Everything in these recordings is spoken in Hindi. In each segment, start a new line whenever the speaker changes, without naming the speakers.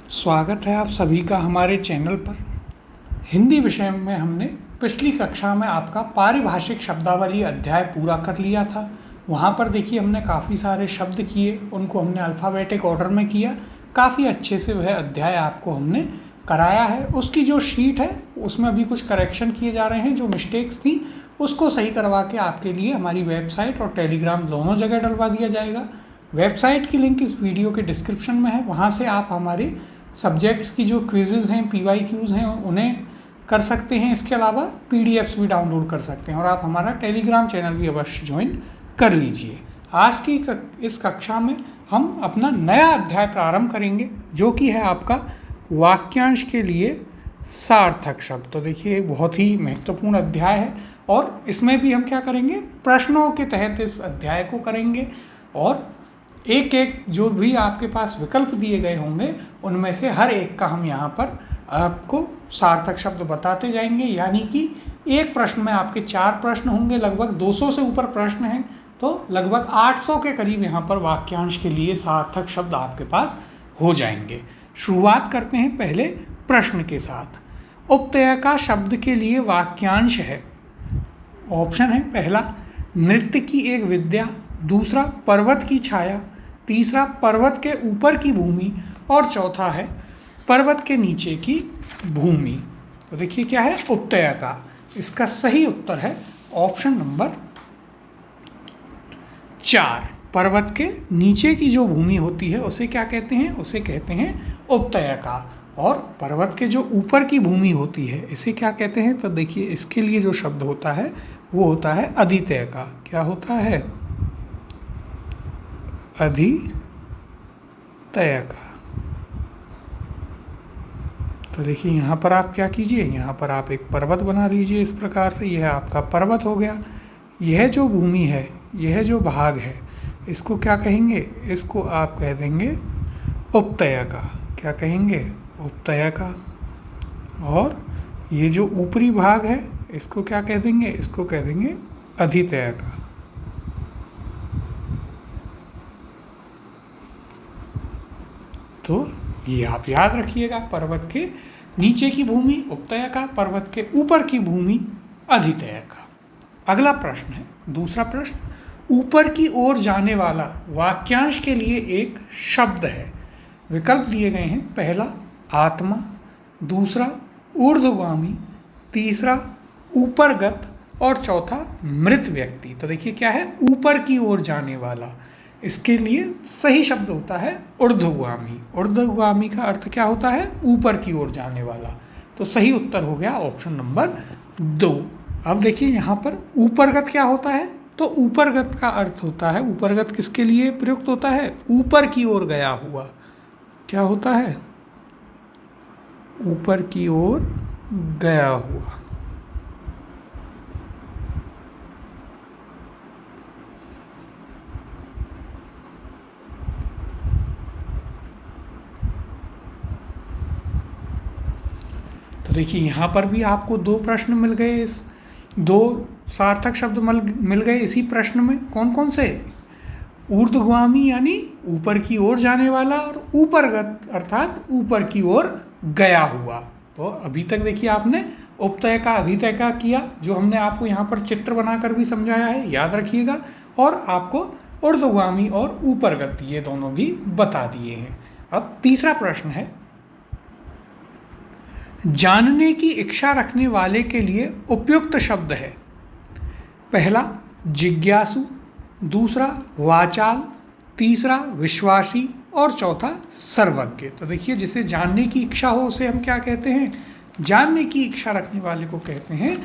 स्वागत है आप सभी का हमारे चैनल पर। हिंदी विषय में हमने पिछली कक्षा में आपका पारिभाषिक शब्दावली अध्याय पूरा कर लिया था। वहाँ पर देखिए हमने काफ़ी सारे शब्द किए, उनको हमने अल्फ़ाबेटिक ऑर्डर में किया। काफ़ी अच्छे से वह अध्याय आपको हमने कराया है। उसकी जो शीट है उसमें अभी कुछ करेक्शन किए जा रहे हैं, जो मिस्टेक्स थी उसको सही करवा के आपके लिए हमारी वेबसाइट और टेलीग्राम दोनों जगह डलवा दिया जाएगा। वेबसाइट की लिंक इस वीडियो के डिस्क्रिप्शन में है, वहाँ से आप हमारे सब्जेक्ट्स की जो क्विज़ेज़ हैं, PYQs हैं, उन्हें कर सकते हैं। इसके अलावा PDFs भी डाउनलोड कर सकते हैं और आप हमारा टेलीग्राम चैनल भी अवश्य ज्वाइन कर लीजिए। आज की इस कक्षा में हम अपना नया अध्याय प्रारंभ करेंगे, जो कि है आपका वाक्यांश के लिए सार्थक शब्द। तो देखिए एक बहुत ही महत्वपूर्ण अध्याय है और इसमें भी हम क्या करेंगे, प्रश्नों के तहत इस अध्याय को करेंगे और एक एक जो भी आपके पास विकल्प दिए गए होंगे उनमें से हर एक का हम यहाँ पर आपको सार्थक शब्द बताते जाएंगे। यानी कि एक प्रश्न में आपके 4 प्रश्न होंगे, लगभग 200 से ऊपर प्रश्न हैं, तो लगभग 800 के करीब यहाँ पर वाक्यांश के लिए सार्थक शब्द आपके पास हो जाएंगे। शुरुआत करते हैं पहले प्रश्न के साथ। उपत्यका शब्द के लिए वाक्यांश है। ऑप्शन है पहला नृत्य की एक विद्या, दूसरा पर्वत की छाया, तीसरा पर्वत के ऊपर की भूमि और चौथा है पर्वत के नीचे की भूमि। तो देखिए क्या है उपत्यका। इसका सही उत्तर है ऑप्शन नंबर 4। पर्वत के नीचे की जो भूमि होती है उसे क्या कहते हैं, उसे कहते हैं उपत्यका। और पर्वत के जो ऊपर की भूमि होती है इसे क्या कहते हैं, तो देखिए इसके लिए जो शब्द होता है वो होता है अधित्यका। क्या होता है, अधित्यका। तो देखिए यहाँ पर आप क्या कीजिए, यहाँ पर आप एक पर्वत बना लीजिए इस प्रकार से। यह आपका पर्वत हो गया। यह जो भूमि है, यह जो भाग है, इसको क्या कहेंगे, इसको आप कह देंगे उपत्यका। क्या कहेंगे, उपत्यका। और ये जो ऊपरी भाग है इसको क्या कह देंगे, इसको कह देंगे अधित्यका। तो ये आप याद रखिएगा, पर्वत के नीचे की भूमि उपत्यका, पर्वत के ऊपर की भूमि अधित्यका। अगला प्रश्न है, दूसरा प्रश्न, ऊपर की ओर जाने वाला वाक्यांश के लिए एक शब्द है। विकल्प दिए गए हैं, पहला आत्मा, दूसरा ऊर्ध्वगामी, तीसरा ऊपरगत और चौथा मृत व्यक्ति। तो देखिए क्या है, ऊपर की ओर जाने वाला, इसके लिए सही शब्द होता है ऊर्ध्वगामी। ऊर्ध्वगामी का अर्थ क्या होता है, ऊपर की ओर जाने वाला। तो सही उत्तर हो गया ऑप्शन नंबर 2। अब देखिए यहाँ पर ऊपरगत क्या होता है, तो ऊपरगत का अर्थ होता है, ऊपरगत किसके लिए प्रयुक्त होता है, ऊपर की ओर गया हुआ। क्या होता है, ऊपर की ओर गया हुआ। तो देखिए यहाँ पर भी आपको 2 प्रश्न मिल गए, इस 2 सार्थक शब्द मिल गए इसी प्रश्न में। कौन कौन से, ऊर्ध्वगामी यानी ऊपर की ओर जाने वाला, और ऊपरगत अर्थात ऊपर की ओर गया हुआ। तो अभी तक देखिए आपने उपत्यका अधित्यका किया, जो हमने आपको यहाँ पर चित्र बनाकर भी समझाया है, याद रखिएगा। और आपको ऊर्ध्वगामी और ऊपरगत ये दोनों भी बता दिए हैं। अब तीसरा प्रश्न है, जानने की इच्छा रखने वाले के लिए उपयुक्त शब्द है। पहला जिज्ञासु, दूसरा वाचाल, तीसरा विश्वासी और चौथा सर्वज्ञ। तो देखिए जिसे जानने की इच्छा हो उसे हम क्या कहते हैं, जानने की इच्छा रखने वाले को कहते हैं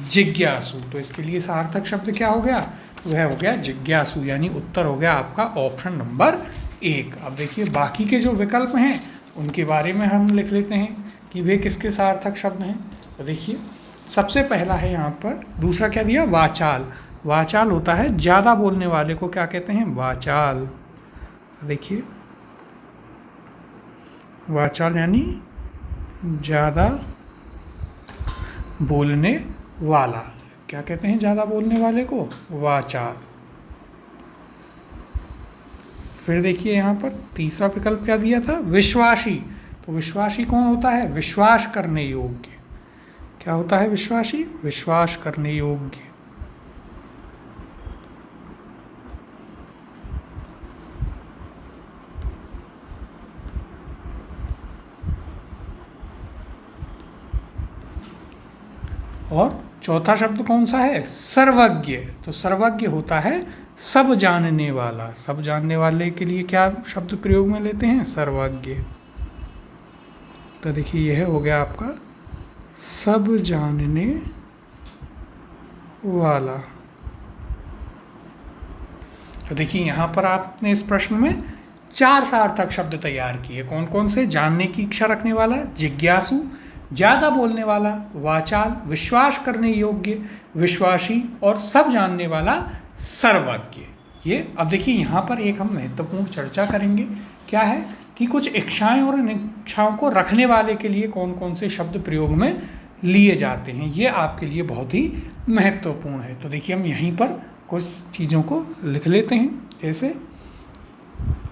जिज्ञासु। तो इसके लिए सार्थक शब्द क्या हो गया, वह हो गया जिज्ञासु, यानी उत्तर हो गया आपका ऑप्शन नंबर 1। अब देखिए बाकी के जो विकल्प हैं उनके बारे में हम लिख लेते हैं कि वे किसके सार्थक शब्द हैं। तो देखिए सबसे पहला है यहाँ पर, दूसरा क्या दिया, वाचाल। वाचाल होता है ज़्यादा बोलने वाले को क्या कहते हैं, वाचाल। तो देखिए वाचाल यानी ज़्यादा बोलने वाला। क्या कहते हैं ज़्यादा बोलने वाले को, वाचाल। फिर देखिए यहाँ पर तीसरा विकल्प क्या दिया था, विश्वासी। तो विश्वासी कौन होता है? विश्वास करने योग्य। क्या होता है विश्वासी? विश्वास करने योग्य। और चौथा शब्द कौन सा है? सर्वज्ञ। तो सर्वज्ञ होता है सब जानने वाला। सब जानने वाले के लिए क्या शब्द प्रयोग में लेते हैं? सर्वज्ञ। तो देखिए यह हो गया आपका सब जानने वाला। तो देखिए यहाँ पर आपने इस प्रश्न में 4 सार्थक शब्द तैयार किए। कौन कौन से? जानने की इच्छा रखने वाला जिज्ञासु, ज़्यादा बोलने वाला वाचाल, विश्वास करने योग्य विश्वासी, और सब जानने वाला सर्वज्ञ। ये अब देखिए यहाँ पर एक हम महत्वपूर्ण चर्चा करेंगे। क्या है कि कुछ इच्छाएं और इन इच्छाओं को रखने वाले के लिए कौन कौन से शब्द प्रयोग में लिए जाते हैं, ये आपके लिए बहुत ही महत्वपूर्ण है। तो देखिए हम यहीं पर कुछ चीज़ों को लिख लेते हैं। जैसे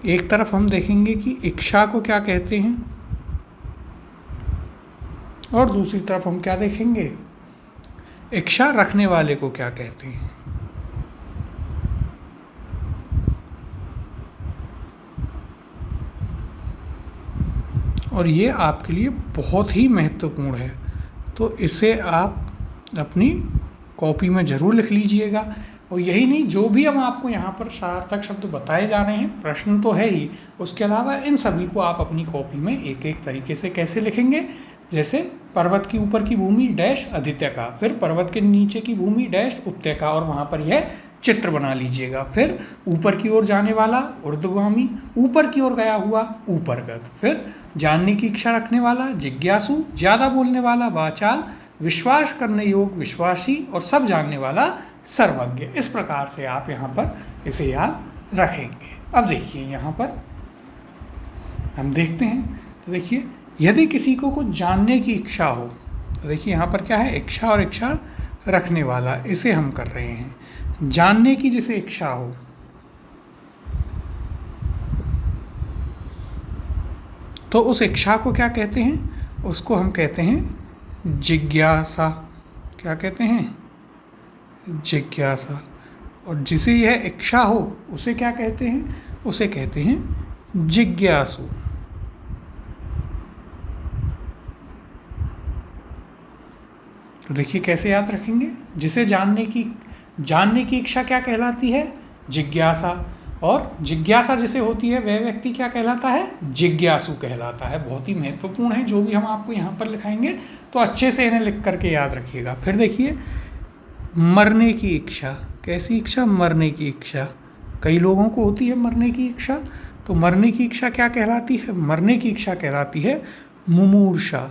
एक तरफ हम देखेंगे कि इच्छा को क्या कहते हैं, और दूसरी तरफ हम क्या देखेंगे? इच्छा रखने वाले को क्या कहते हैं। और ये आपके लिए बहुत ही महत्वपूर्ण है, तो इसे आप अपनी कॉपी में ज़रूर लिख लीजिएगा। और यही नहीं, जो भी हम आपको यहाँ पर सार्थक शब्द बताए जा रहे हैं, प्रश्न तो है ही, उसके अलावा इन सभी को आप अपनी कॉपी में एक एक तरीके से कैसे लिखेंगे। जैसे पर्वत के ऊपर की भूमि डैश अधित्यका, फिर पर्वत के नीचे की भूमि डैश उपत्यका, और वहाँ पर यह चित्र बना लीजिएगा। फिर ऊपर की ओर जाने वाला ऊर्ध्वगामी, ऊपर की ओर गया हुआ ऊपरगत, फिर जानने की इच्छा रखने वाला जिज्ञासु, ज़्यादा बोलने वाला वाचाल, विश्वास करने योग्य विश्वासी, और सब जानने वाला सर्वज्ञ। इस प्रकार से आप यहाँ पर इसे याद रखेंगे। अब देखिए यहाँ पर हम देखते हैं। तो देखिए यदि किसी को कुछ जानने की इच्छा हो, तो देखिए यहाँ पर क्या है? इच्छा और इच्छा रखने वाला, इसे हम कर रहे हैं। जानने की जिसे इच्छा हो, तो उस इच्छा को क्या कहते हैं? उसको हम कहते हैं जिज्ञासा। क्या कहते हैं? जिज्ञासा। और जिसे यह इच्छा हो उसे क्या कहते हैं? उसे कहते हैं जिज्ञासु। तो देखिए कैसे याद रखेंगे। जिसे जानने की इच्छा क्या कहलाती है? जिज्ञासा। और जिज्ञासा जिसे होती है वह व्यक्ति क्या कहलाता है? जिज्ञासु कहलाता है। बहुत ही महत्वपूर्ण है, जो भी हम आपको यहाँ पर लिखाएंगे तो अच्छे से इन्हें लिख करके याद रखिएगा। फिर देखिए मरने की इच्छा। कैसी इच्छा? मरने की इच्छा। कई लोगों को होती है मरने की इच्छा, तो मरने की इच्छा क्या कहलाती है? मरने की इच्छा कहलाती है मुमूर्षा।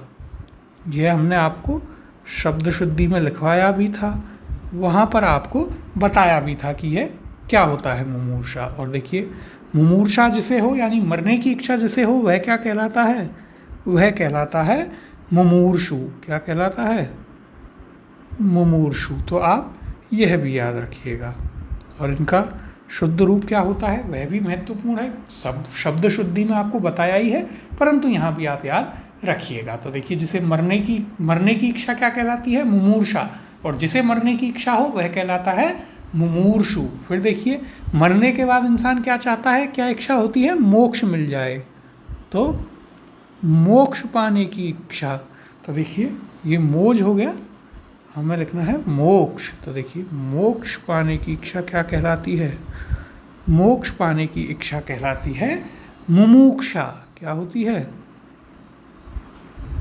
यह हमने आपको शब्द शुद्धि में लिखवाया भी था, वहाँ पर आपको बताया भी था कि यह क्या होता है मुमूर्षा। और देखिए मुमूर्षा जिसे हो, यानी मरने की इच्छा जिसे हो, वह क्या कहलाता है? वह कहलाता है मुमूर्षु। क्या कहलाता है? मुमूर्षु। तो आप यह भी याद रखिएगा। और इनका शुद्ध रूप क्या होता है वह भी महत्वपूर्ण है। सब शब्द शुद्धि में आपको बताया ही है, परंतु यहाँ भी आप याद रखिएगा। तो देखिए जिसे मरने की इच्छा क्या कहलाती है? मुमूर्षा। और जिसे मरने की इच्छा हो वह कहलाता है मुमूर्षु। फिर देखिए मरने के बाद इंसान क्या चाहता है? क्या इच्छा होती है? मोक्ष मिल जाए, तो मोक्ष पाने की इच्छा। तो देखिए ये मोज हो गया, हमें लिखना है मोक्ष। तो देखिए मोक्ष पाने की इच्छा क्या कहलाती है? मोक्ष पाने की इच्छा कहलाती है मुमुक्षा। क्या होती है?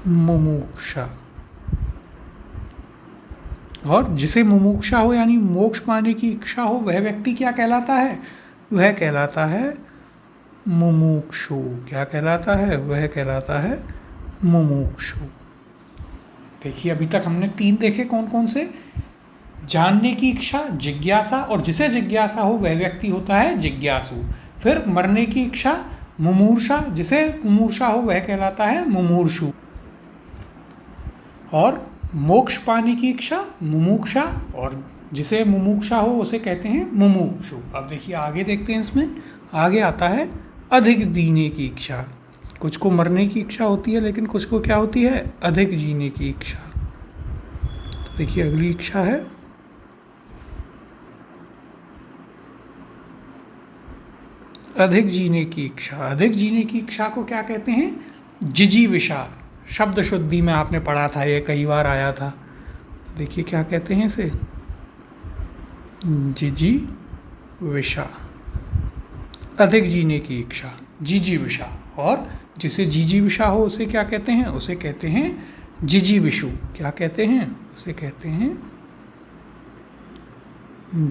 मुमुक्षा। और जिसे मुमुक्षा हो यानी मोक्ष पाने की इच्छा हो वह व्यक्ति क्या कहलाता है? वह कहलाता है मुमुक्षु। क्या कहलाता है? वह कहलाता है मुमुक्षु। देखिए अभी तक हमने 3 देखे, कौन कौन से? जानने की इच्छा, जिज्ञासा, और जिसे जिज्ञासा हो वह व्यक्ति होता है जिज्ञासु। फिर मरने की इच्छा मुमूर्षा, जिसे मुमूर्षा हो वह कहलाता है मुमूर्षु। और मोक्ष पाने की इच्छा मुमुक्षा, और जिसे मुमुक्षा हो उसे कहते हैं मुमुक्षु। अब देखिए आगे देखते हैं, इसमें आगे आता है अधिक जीने की इच्छा। कुछ को मरने की इच्छा होती है, लेकिन कुछ को क्या होती है, अधिक जीने की इच्छा। तो देखिए अगली इच्छा है अधिक जीने की इच्छा। अधिक जीने की इच्छा को क्या कहते हैं, जिजीविषा। शब्द शुद्धि में आपने पढ़ा था, ये कई बार आया था। देखिए क्या कहते हैं इसे, जिजीविषा, अधिक जीने की इच्छा, जिजीविषा। और जिसे जिजीविषा हो उसे क्या कहते हैं, उसे कहते हैं जिजीविषु। क्या कहते हैं, उसे कहते हैं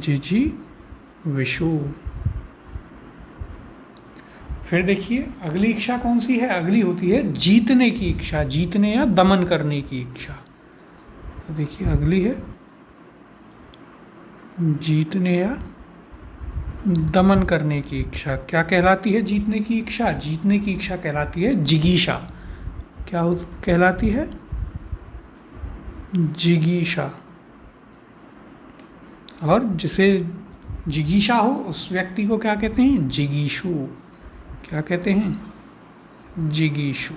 जिजीविषु। फिर देखिए अगली इच्छा कौन सी है, अगली होती है जीतने की इच्छा, जीतने या दमन करने की इच्छा। तो देखिए अगली है जीतने या दमन करने की इच्छा। क्या कहलाती है जीतने की इच्छा, जीतने की इच्छा कहलाती है जिगीषा। क्या कहलाती है, जिगीषा। और जिसे जिगीषा हो उस व्यक्ति को क्या कहते हैं, जिगीषु। क्या कहते हैं, जिगीषु।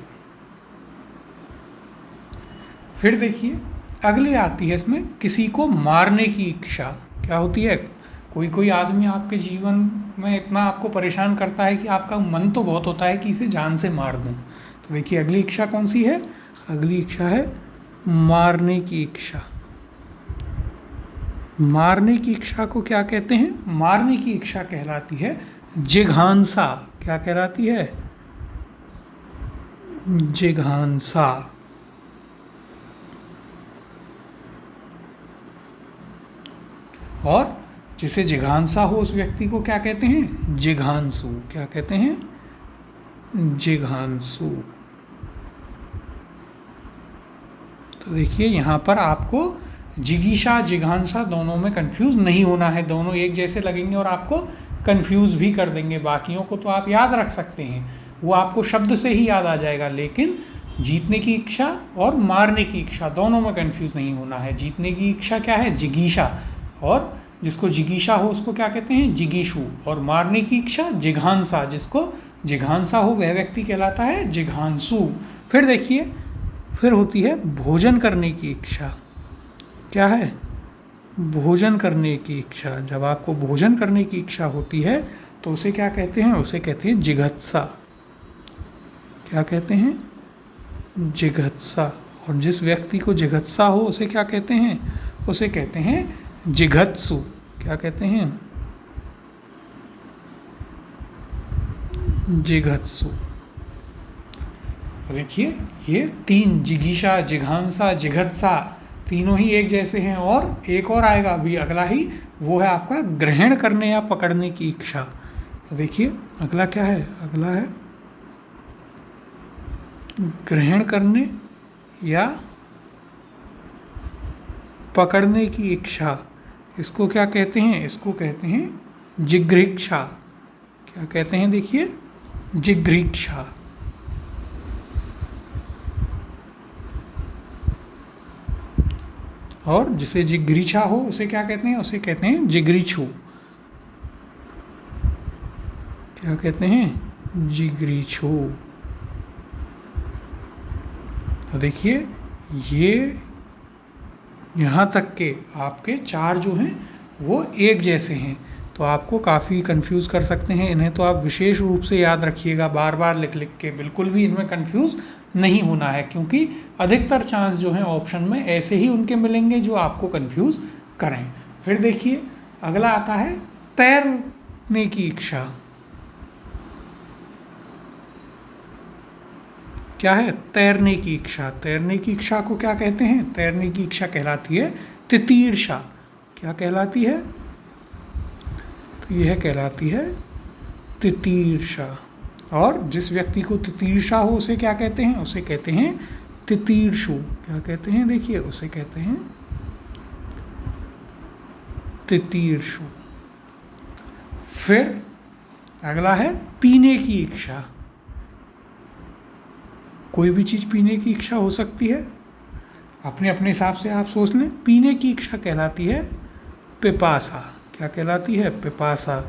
फिर देखिए अगले आती है इसमें किसी को मारने की इच्छा। क्या होती है, कोई आदमी आपके जीवन में इतना आपको परेशान करता है कि आपका मन तो बहुत होता है कि इसे जान से मार दूं। तो देखिए अगली इच्छा कौन सी है, अगली इच्छा है मारने की इच्छा। मारने की इच्छा को क्या कहते हैं, मारने की इच्छा कहलाती है जिघांसा। क्या कहलाती है, जिघांसा। और जिसे जिघांसा हो उस व्यक्ति को क्या कहते हैं, जिघांसु। क्या कहते हैं, जिघांसु। तो देखिए यहाँ पर आपको जिगीषा जिघांसा दोनों में कंफ्यूज नहीं होना है, दोनों एक जैसे लगेंगे और आपको कंफ्यूज भी कर देंगे। बाकियों को तो आप याद रख सकते हैं, वो आपको शब्द से ही याद आ जाएगा, लेकिन जीतने की इच्छा और मारने की इच्छा दोनों में कंफ्यूज नहीं होना है। जीतने की इच्छा क्या है, जिगीषा, और जिसको जिगीषा हो उसको क्या कहते हैं, जिगीषु। और मारने की इच्छा जिघांसा, जिसको जिघांसा हो वह व्यक्ति कहलाता है जिघांसु। फिर देखिए फिर होती है भोजन करने की इच्छा। क्या है, भोजन करने की इच्छा। जब आपको भोजन करने की इच्छा होती है तो उसे क्या कहते हैं, उसे कहते हैं जिघत्सा। क्या कहते हैं, जिघत्सा। और जिस व्यक्ति को जिघत्सा हो उसे क्या कहते हैं, उसे कहते हैं जिघत्सु। क्या कहते हैं, जिघत्सु। देखिए ये तीन, जिगीषा, जिघांसा, जिघत्सा, तीनों ही एक जैसे हैं। और एक और आएगा अभी अगला ही, वो है आपका ग्रहण करने या पकड़ने की इच्छा। तो देखिए अगला क्या है, अगला है ग्रहण करने या पकड़ने की इच्छा। इसको क्या कहते हैं, इसको कहते हैं जिघ्रीक्षा। क्या कहते हैं, देखिए जिघ्रीक्षा। और जिसे जिघ्रीछा हो उसे क्या कहते हैं, उसे कहते हैं जिगरीछू। क्या कहते हैं, जिगरीछू। तो देखिए ये यहाँ तक के आपके चार जो हैं वो एक जैसे हैं, तो आपको काफ़ी कंफ्यूज कर सकते हैं। इन्हें तो आप विशेष रूप से याद रखिएगा, बार बार लिख लिख के, बिल्कुल भी इनमें कंफ्यूज नहीं होना है, क्योंकि अधिकतर चांस जो हैं ऑप्शन में ऐसे ही उनके मिलेंगे जो आपको कंफ्यूज करें। फिर देखिए अगला आता है तैरने की इच्छा। क्या है, तैरने की इच्छा। तैरने की इच्छा को क्या कहते हैं, तैरने की इच्छा कहलाती है तितीर्षा। क्या कहलाती है, तो यह कहलाती है तितीर्षा। और जिस व्यक्ति को तितीर्षा हो उसे क्या कहते हैं, उसे कहते हैं तितीर्षु। क्या कहते हैं, देखिए उसे कहते हैं तितीर्षु। फिर अगला है पीने की इच्छा। कोई भी चीज़ पीने की इच्छा हो सकती है, अपने अपने हिसाब से आप सोच लें। पीने की इच्छा कहलाती है पिपासा। क्या कहलाती है, पिपासा।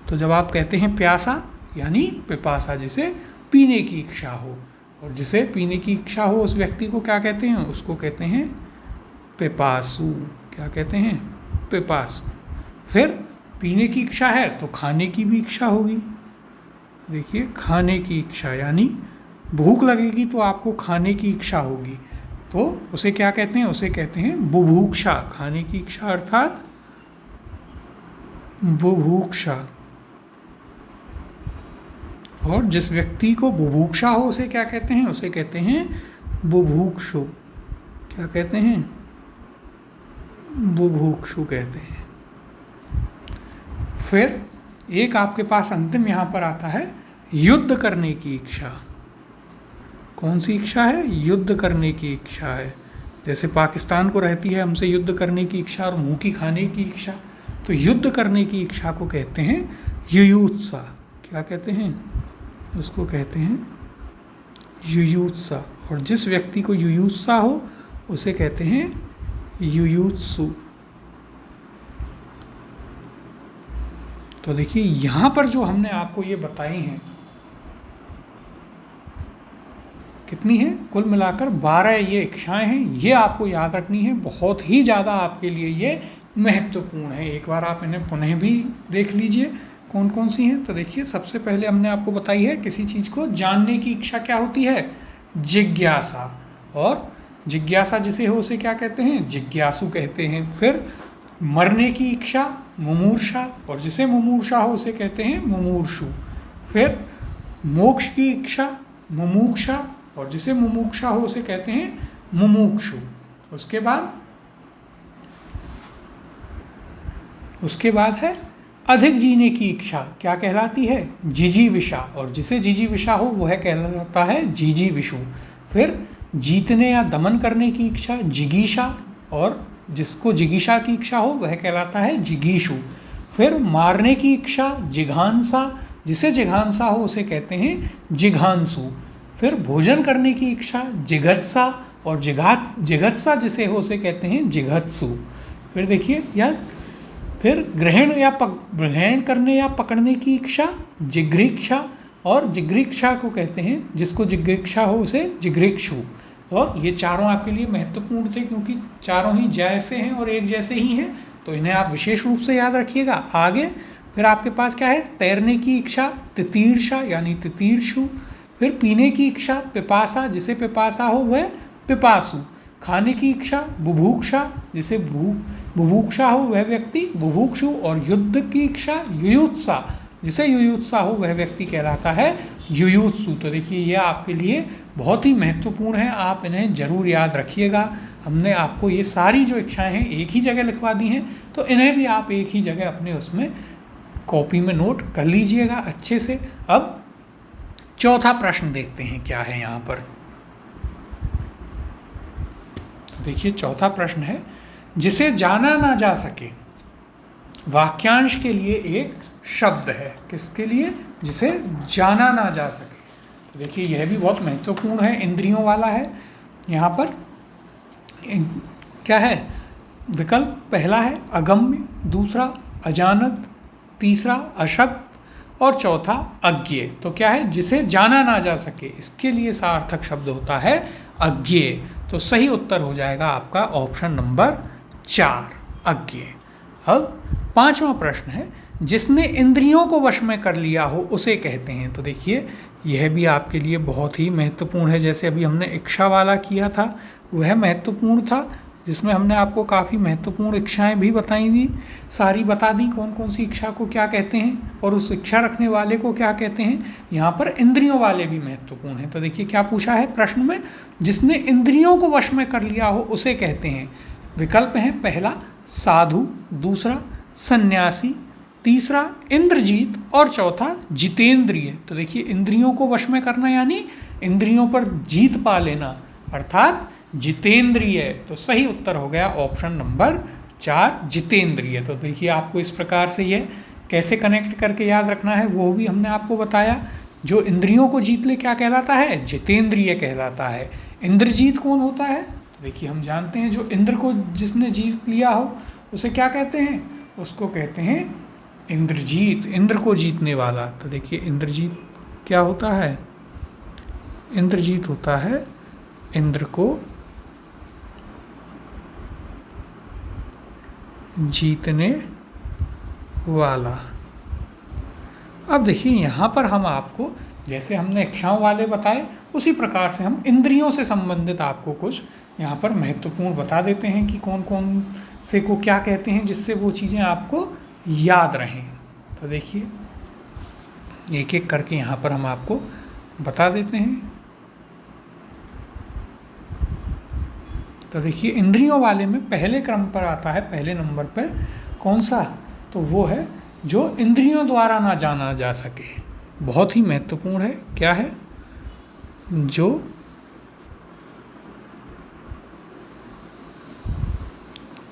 तो जब आप कहते हैं प्यासा यानी पिपासा, जिसे पीने की इच्छा हो, और जिसे पीने की इच्छा हो उस व्यक्ति को क्या कहते हैं? उसको कहते हैं पिपासु। क्या कहते हैं? पिपासु। फिर पीने की इच्छा है तो खाने की भी इच्छा होगी। देखिए, खाने की इच्छा यानी भूख लगेगी तो आपको खाने की इच्छा होगी, तो उसे क्या कहते हैं? उसे कहते हैं बुभुक्षा। खाने की इच्छा अर्थात बुभुक्षा। और जिस व्यक्ति को बुभुक्षा हो उसे क्या कहते हैं? उसे कहते हैं बुभुक्षु। क्या कहते हैं? बुभुक्षु कहते हैं। फिर एक आपके पास अंतिम यहाँ पर आता है युद्ध करने की इच्छा। कौन सी इच्छा है? युद्ध करने की इच्छा है। जैसे पाकिस्तान को रहती है हमसे युद्ध करने की इच्छा और मुँह की खाने की इच्छा, तो युद्ध करने की इच्छा को कहते हैं युयुत्सा। क्या कहते हैं? उसको कहते हैं युयुत्सा। और जिस व्यक्ति को युयुत्सा हो उसे कहते हैं युयुत्सु। तो देखिए, यहाँ पर जो हमने आपको ये बताई हैं, कितनी है? कुल मिलाकर 12 ये इच्छाएं हैं। ये आपको याद रखनी है, बहुत ही ज़्यादा आपके लिए ये महत्वपूर्ण है। एक बार आप इन्हें पुनः भी देख लीजिए कौन कौन सी हैं। तो देखिए, सबसे पहले हमने आपको बताई है किसी चीज़ को जानने की इच्छा क्या होती है? जिज्ञासा। और जिज्ञासा जिसे हो उसे क्या कहते हैं? जिज्ञासु कहते हैं। फिर मरने की इच्छा मुमूर्षा, और जिसे मुमूर्षा हो उसे कहते हैं मुमूर्षु। फिर मोक्ष की इच्छा मुमुक्षा, और जिसे मुमुक्षा हो उसे कहते हैं मुमुक्षु। उसके बाद है अधिक जीने की इच्छा। क्या कहलाती है? जिजीविषा, और जिसे जिजीविषा हो वह कहलाता है जिजीविषु। फिर जीतने या दमन करने की इच्छा जिगीषा, और जिसको जिगीषा की इच्छा हो वह कहलाता है जिगीषु। फिर मारने की इच्छा जिघांसा, जिसे जिघांसा हो उसे कहते हैं जिघांसु। फिर भोजन करने की इच्छा जिघत्सा, और जिघत्सा जिसे हो उसे कहते हैं जिघत्सु। फिर देखिए, फिर ग्रहण करने या पकड़ने की इच्छा जिघ्रिक्षा, और जिघ्रिक्षा को कहते हैं, जिसको जिघ्रिक्षा हो उसे जिघ्रिक्षु। तो ये चारों आपके लिए महत्वपूर्ण थे क्योंकि चारों ही जैसे हैं और एक जैसे ही हैं, तो इन्हें आप विशेष रूप से याद रखिएगा। आगे फिर आपके पास क्या है? तैरने की इच्छा तितीर्षा यानी तितीर्षु। फिर पीने की इच्छा पिपासा, जिसे पिपासा हो वह पिपासु। खाने की इच्छा बुभुक्षा, जिसे बुभुक्षा हो वह व्यक्ति बुभुक्षु। और युद्ध की इच्छा युयुत्सा, जिसे युयुत्सा हो वह व्यक्ति कहलाता है युयुत्सु। तो देखिए, यह आपके लिए बहुत ही महत्वपूर्ण है, आप इन्हें जरूर याद रखिएगा। हमने आपको ये सारी जो इच्छाएं हैं एक ही जगह लिखवा दी हैं, तो इन्हें भी आप एक ही जगह अपने उसमें कॉपी में नोट कर लीजिएगा अच्छे से। अब चौथा प्रश्न देखते हैं क्या है यहाँ पर। तो देखिए, चौथा प्रश्न है जिसे जाना ना जा सके। वाक्यांश के लिए एक शब्द है, किसके लिए? जिसे जाना ना जा सके। तो देखिए, यह भी बहुत महत्वपूर्ण है, इंद्रियों वाला है। यहाँ पर क्या है? विकल्प पहला है अगम्य, दूसरा अजानत, तीसरा अशक्त और चौथा अज्ञेय। तो क्या है? जिसे जाना ना जा सके, इसके लिए सार्थक शब्द होता है अज्ञेय। तो सही उत्तर हो जाएगा आपका ऑप्शन नंबर 4 अज्ञेय। अब पांचवा प्रश्न है जिसने इंद्रियों को वश में कर लिया हो उसे कहते हैं। तो देखिए, यह भी आपके लिए बहुत ही महत्वपूर्ण है। जैसे अभी हमने इच्छा वाला किया था वह महत्वपूर्ण था, जिसमें हमने आपको काफ़ी महत्वपूर्ण इच्छाएं भी बताई दी, सारी बता दी कौन कौन सी इच्छा को क्या कहते हैं और उस इच्छा रखने वाले को क्या कहते हैं। यहाँ पर इंद्रियों वाले भी महत्वपूर्ण हैं। तो देखिए क्या पूछा है प्रश्न में, जिसने इंद्रियों को वश में कर लिया हो उसे कहते हैं। विकल्प हैं पहला साधु, दूसरा सन्यासी, तीसरा इंद्रजीत और चौथा जितेंद्रिय। तो देखिए इंद्रियों को वश में करना यानी इंद्रियों पर जीत पा लेना, अर्थात जितेंद्रिय। तो सही उत्तर हो गया ऑप्शन नंबर 4 जितेंद्रिय। तो देखिए आपको इस प्रकार से ये कैसे कनेक्ट करके याद रखना है वो भी हमने आपको बताया। जो इंद्रियों को जीत ले क्या कहलाता है? जितेंद्रिय कहलाता है। इंद्रजीत कौन होता है? तो देखिए हम जानते हैं जो इंद्र को जिसने जीत लिया हो उसे क्या कहते हैं? उसको कहते हैं इंद्रजीत, इंद्र को जीतने वाला। तो देखिए इंद्रजीत क्या होता है? इंद्रजीत होता है इंद्र को जीतने वाला। अब देखिए यहाँ पर हम आपको जैसे हमने इच्छाओं वाले बताए उसी प्रकार से हम इंद्रियों से संबंधित आपको कुछ यहाँ पर महत्वपूर्ण बता देते हैं कि कौन कौन से को क्या कहते हैं, जिससे वो चीज़ें आपको याद रहें। तो देखिए एक एक करके यहाँ पर हम आपको बता देते हैं। तो देखिए इंद्रियों वाले में पहले क्रम पर आता है, पहले नंबर पर कौन सा, तो वो है जो इंद्रियों द्वारा ना जाना जा सके। बहुत ही महत्वपूर्ण है, क्या है, जो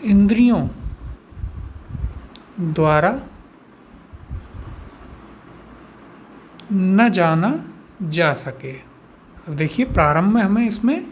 इंद्रियों द्वारा न जाना जा सके। अब देखिए प्रारंभ में हमें इसमें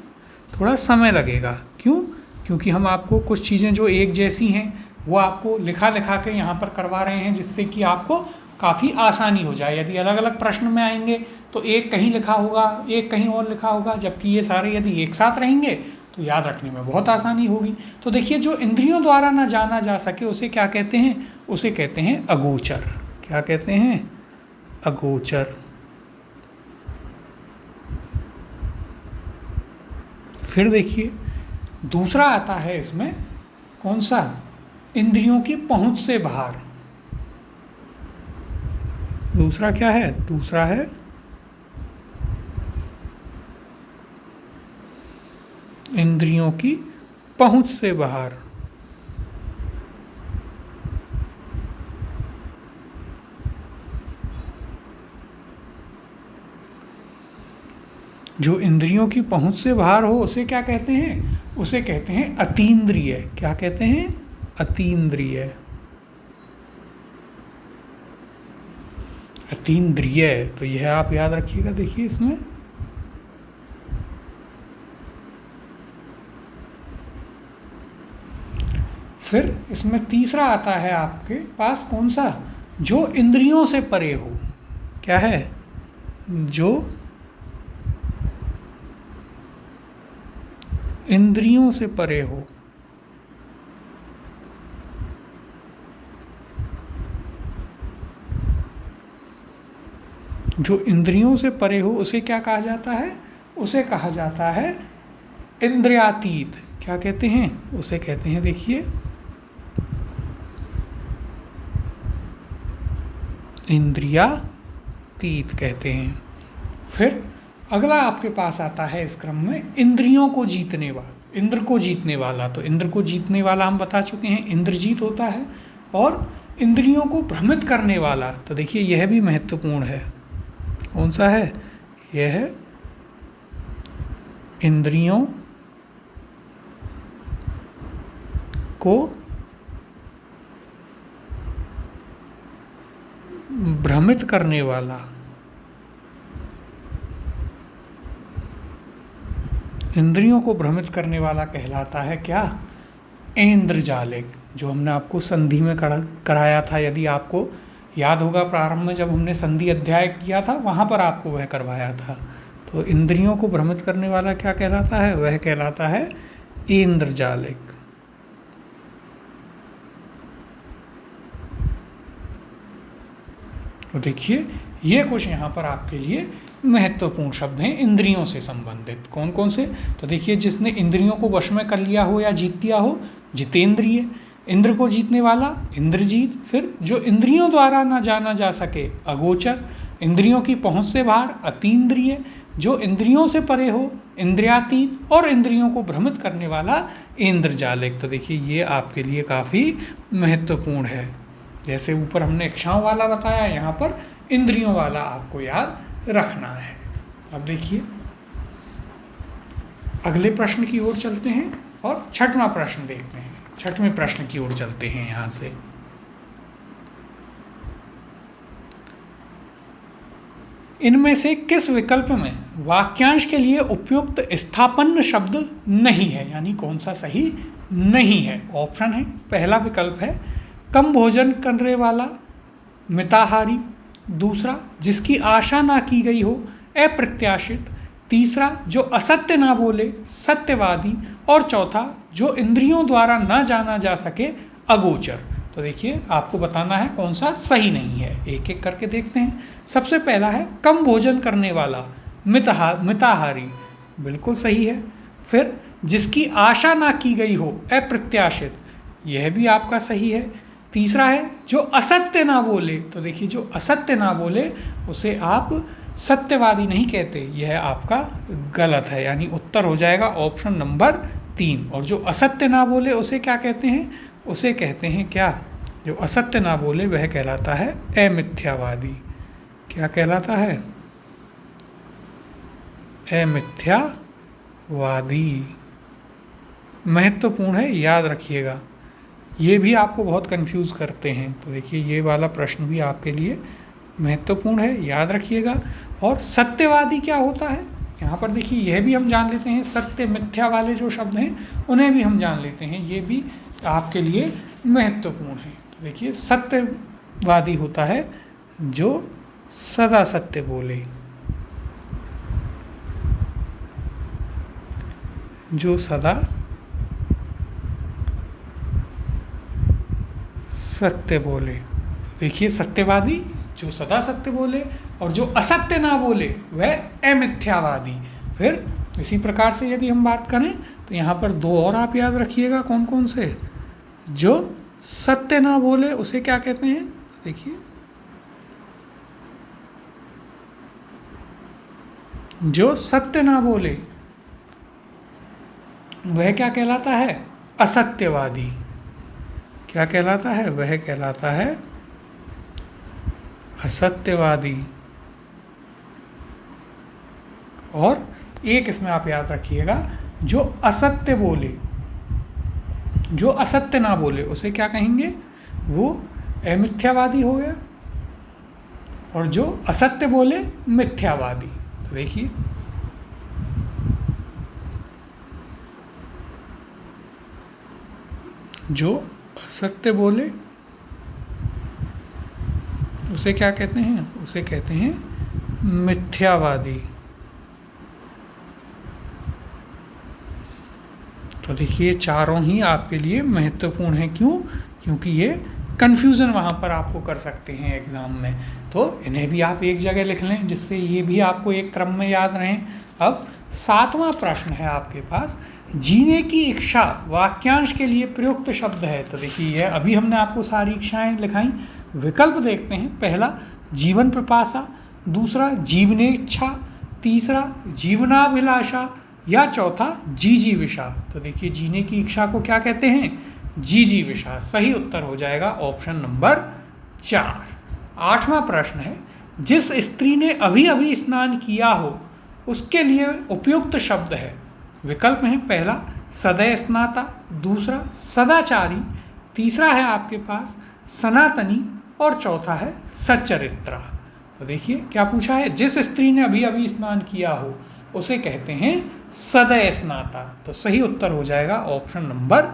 थोड़ा समय लगेगा, क्यों, क्योंकि हम आपको कुछ चीज़ें जो एक जैसी हैं वो आपको लिखा के यहाँ पर करवा रहे हैं, जिससे कि आपको काफ़ी आसानी हो जाए। यदि अलग अलग प्रश्न में आएंगे तो एक कहीं लिखा होगा, एक कहीं और लिखा होगा, जबकि ये सारे यदि एक साथ रहेंगे तो याद रखने में बहुत आसानी होगी। तो देखिए जो इंद्रियों द्वारा ना जाना जा सके उसे क्या कहते हैं, उसे कहते हैं अगोचर। क्या कहते हैं, अगोचर। फिर देखिए दूसरा आता है इसमें कौन सा, इंद्रियों की पहुंच से बाहर। दूसरा क्या है, दूसरा है इंद्रियों की पहुंच से बाहर। जो इंद्रियों की पहुंच से बाहर हो उसे क्या कहते हैं, उसे कहते हैं अतीन्द्रिय। क्या कहते हैं, अतीन्द्रिय। अतीन्द्रिय, तो यह आप याद रखिएगा। देखिए इसमें फिर इसमें तीसरा आता है आपके पास कौन सा, जो इंद्रियों से परे हो। क्या है, जो इंद्रियों से परे हो। जो इंद्रियों से परे हो उसे क्या कहा जाता है, उसे कहा जाता है इंद्रियातीत। क्या कहते हैं, उसे कहते हैं देखिए इंद्रियातीत कहते हैं। फिर अगला आपके पास आता है इस क्रम में इंद्रियों को जीतने वाला, इंद्र को जीतने वाला। तो इंद्र को जीतने वाला हम बता चुके हैं, इंद्रजीत होता है। और इंद्रियों को भ्रमित करने वाला, तो देखिए यह भी महत्वपूर्ण है। कौन सा है, यह है इंद्रियों को भ्रमित करने वाला। इंद्रियों को भ्रमित करने वाला कहलाता है क्या, ऐन्द्रजालिक। जो हमने आपको संधि में कराया था, यदि आपको याद होगा प्रारंभ में जब हमने संधि अध्याय किया था वहाँ पर आपको वह करवाया था। तो इंद्रियों को भ्रमित करने वाला क्या कहलाता है, वह कहलाता है ऐन्द्रजालिक। तो देखिए ये कुछ यहाँ पर आपके लिए महत्वपूर्ण शब्द हैं इंद्रियों से संबंधित। कौन कौन से, तो देखिए जिसने इंद्रियों को वश में कर लिया हो या जीत लिया हो, जितेंद्रिय। इंद्र को जीतने वाला इंद्रजीत। फिर जो इंद्रियों द्वारा ना जाना जा सके, अगोचर। इंद्रियों की पहुंच से बाहर, अतीन्द्रिय। जो इंद्रियों से परे हो, इंद्रियातीत। और इंद्रियों को भ्रमित करने वाला, ऐन्द्रजालिक। तो देखिए ये आपके लिए काफ़ी महत्वपूर्ण है। जैसे ऊपर हमने इच्छाओं वाला बताया, यहाँ पर इंद्रियों वाला आपको याद रखना है। अब देखिए अगले प्रश्न की ओर चलते हैं और छठवां प्रश्न देखते हैं। छठवें प्रश्न की ओर चलते हैं यहाँ से। इनमें से किस विकल्प में वाक्यांश के लिए उपयुक्त स्थापन्न शब्द नहीं है, यानी कौन सा सही नहीं है। ऑप्शन है, पहला विकल्प है कम भोजन करने वाला, मिताहारी। दूसरा, जिसकी आशा ना की गई हो, अप्रत्याशित। तीसरा जो असत्य ना बोले सत्यवादी, और चौथा जो इंद्रियों द्वारा ना जाना जा सके अगोचर। तो देखिए आपको बताना है कौन सा सही नहीं है, एक एक करके देखते हैं। सबसे पहला है कम भोजन करने वाला मिताहारी, बिल्कुल सही है। फिर जिसकी आशा ना की गई हो अप्रत्याशित, यह भी आपका सही है। तीसरा है जो असत्य ना बोले, तो देखिए जो असत्य ना बोले उसे आप सत्यवादी नहीं कहते, यह आपका गलत है, यानी उत्तर हो जाएगा ऑप्शन नंबर 3। और जो असत्य ना बोले उसे क्या कहते हैं, उसे कहते हैं क्या, जो असत्य ना बोले वह कहलाता है अमिथ्यावादी। क्या कहलाता है, अमिथ्यावादी। महत्वपूर्ण है, याद रखिएगा, ये भी आपको बहुत कंफ्यूज करते हैं। तो देखिए ये वाला प्रश्न भी आपके लिए महत्वपूर्ण है, याद रखिएगा। और सत्यवादी क्या होता है, यहाँ पर देखिए यह भी हम जान लेते हैं। सत्य मिथ्या वाले जो शब्द हैं उन्हें भी हम जान लेते हैं, ये भी आपके लिए महत्वपूर्ण है। तो देखिए सत्यवादी होता है जो सदा सत्य बोले, जो सदा सत्य बोले। देखिए सत्यवादी जो सदा सत्य बोले, और जो असत्य ना बोले वह अमिथ्यावादी। फिर इसी प्रकार से यदि हम बात करें तो यहाँ पर दो और आप याद रखिएगा कौन कौन से। जो सत्य ना बोले उसे क्या कहते हैं, देखिए जो सत्य ना बोले वह क्या कहलाता है, असत्यवादी। क्या कहलाता है, वह कहलाता है असत्यवादी। और एक इसमें आप याद रखिएगा, जो असत्य बोले, जो असत्य ना बोले उसे क्या कहेंगे, वो अमिथ्यावादी हो गया, और जो असत्य बोले मिथ्यावादी। तो देखिए जो असत्य बोले उसे क्या कहते हैं, उसे कहते हैं मिथ्यावादी। तो देखिए चारों ही आपके लिए महत्वपूर्ण हैं, क्यों, क्योंकि ये कन्फ्यूज़न वहाँ पर आपको कर सकते हैं एग्ज़ाम में। तो इन्हें भी आप एक जगह लिख लें जिससे ये भी आपको एक क्रम में याद रहें। अब 7वां प्रश्न है आपके पास, जीने की इच्छा वाक्यांश के लिए प्रयुक्त शब्द है। तो देखिए यह अभी हमने आपको सारी इच्छाएं लिखाई, विकल्प देखते हैं। पहला जीवन पिपासा, दूसरा जीवने इच्छा, तीसरा जीवनाभिलाषा, या चौथा जीजीविषा। तो देखिए जीने की इच्छा को क्या कहते हैं, जीजीविषा। सही उत्तर हो जाएगा ऑप्शन नंबर 4। 8वां प्रश्न है, जिस स्त्री ने अभी अभी स्नान किया हो उसके लिए उपयुक्त शब्द है। विकल्प हैं, पहला सदय स्नाता, दूसरा सदाचारी, तीसरा है आपके पास सनातनी, और चौथा है सच्चरित्रा। तो देखिए क्या पूछा है, जिस स्त्री ने अभी अभी स्नान किया हो उसे कहते हैं सदय स्नाता। तो सही उत्तर हो जाएगा ऑप्शन नंबर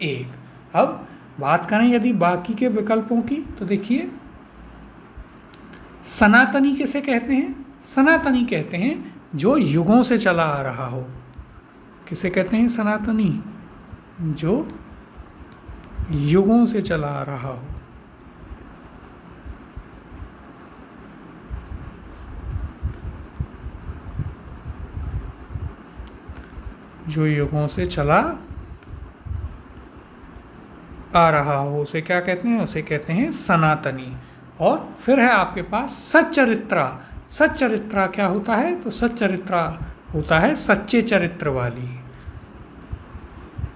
1। अब बात करें यदि बाकी के विकल्पों की, तो देखिए सनातनी किसे कहते हैं, सनातनी कहते हैं जो युगों से चला आ रहा हो। किसे कहते हैं सनातनी, जो युगों से चला आ रहा हो। जो युगों से चला आ रहा हो उसे क्या कहते हैं, उसे कहते हैं सनातनी। और फिर है आपके पास सच्चरित्रा। सच्चरित्रा क्या होता है, तो सच्चरित्रा होता है सच्चे चरित्र वाली।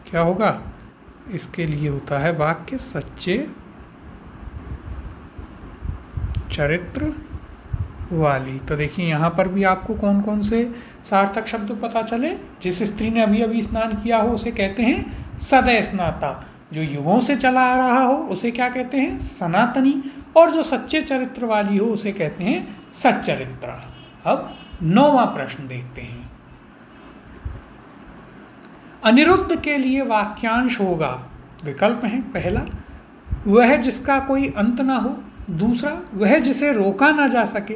क्या होगा, इसके लिए होता है वाक्य सच्चे चरित्र वाली। तो देखिए यहाँ पर भी आपको कौन कौन से सार्थक शब्द पता चले। जिस स्त्री ने अभी अभी स्नान किया हो उसे कहते हैं सदय स्नाता, जो युगों से चला आ रहा हो उसे क्या कहते हैं, सनातनी, और जो सच्चे चरित्र वाली हो उसे कहते हैं सच्चरित्रा। अब 9वां प्रश्न देखते हैं। अनिरुद्ध के लिए वाक्यांश होगा। विकल्प हैं, पहला वह जिसका कोई अंत ना हो, दूसरा वह जिसे रोका ना जा सके,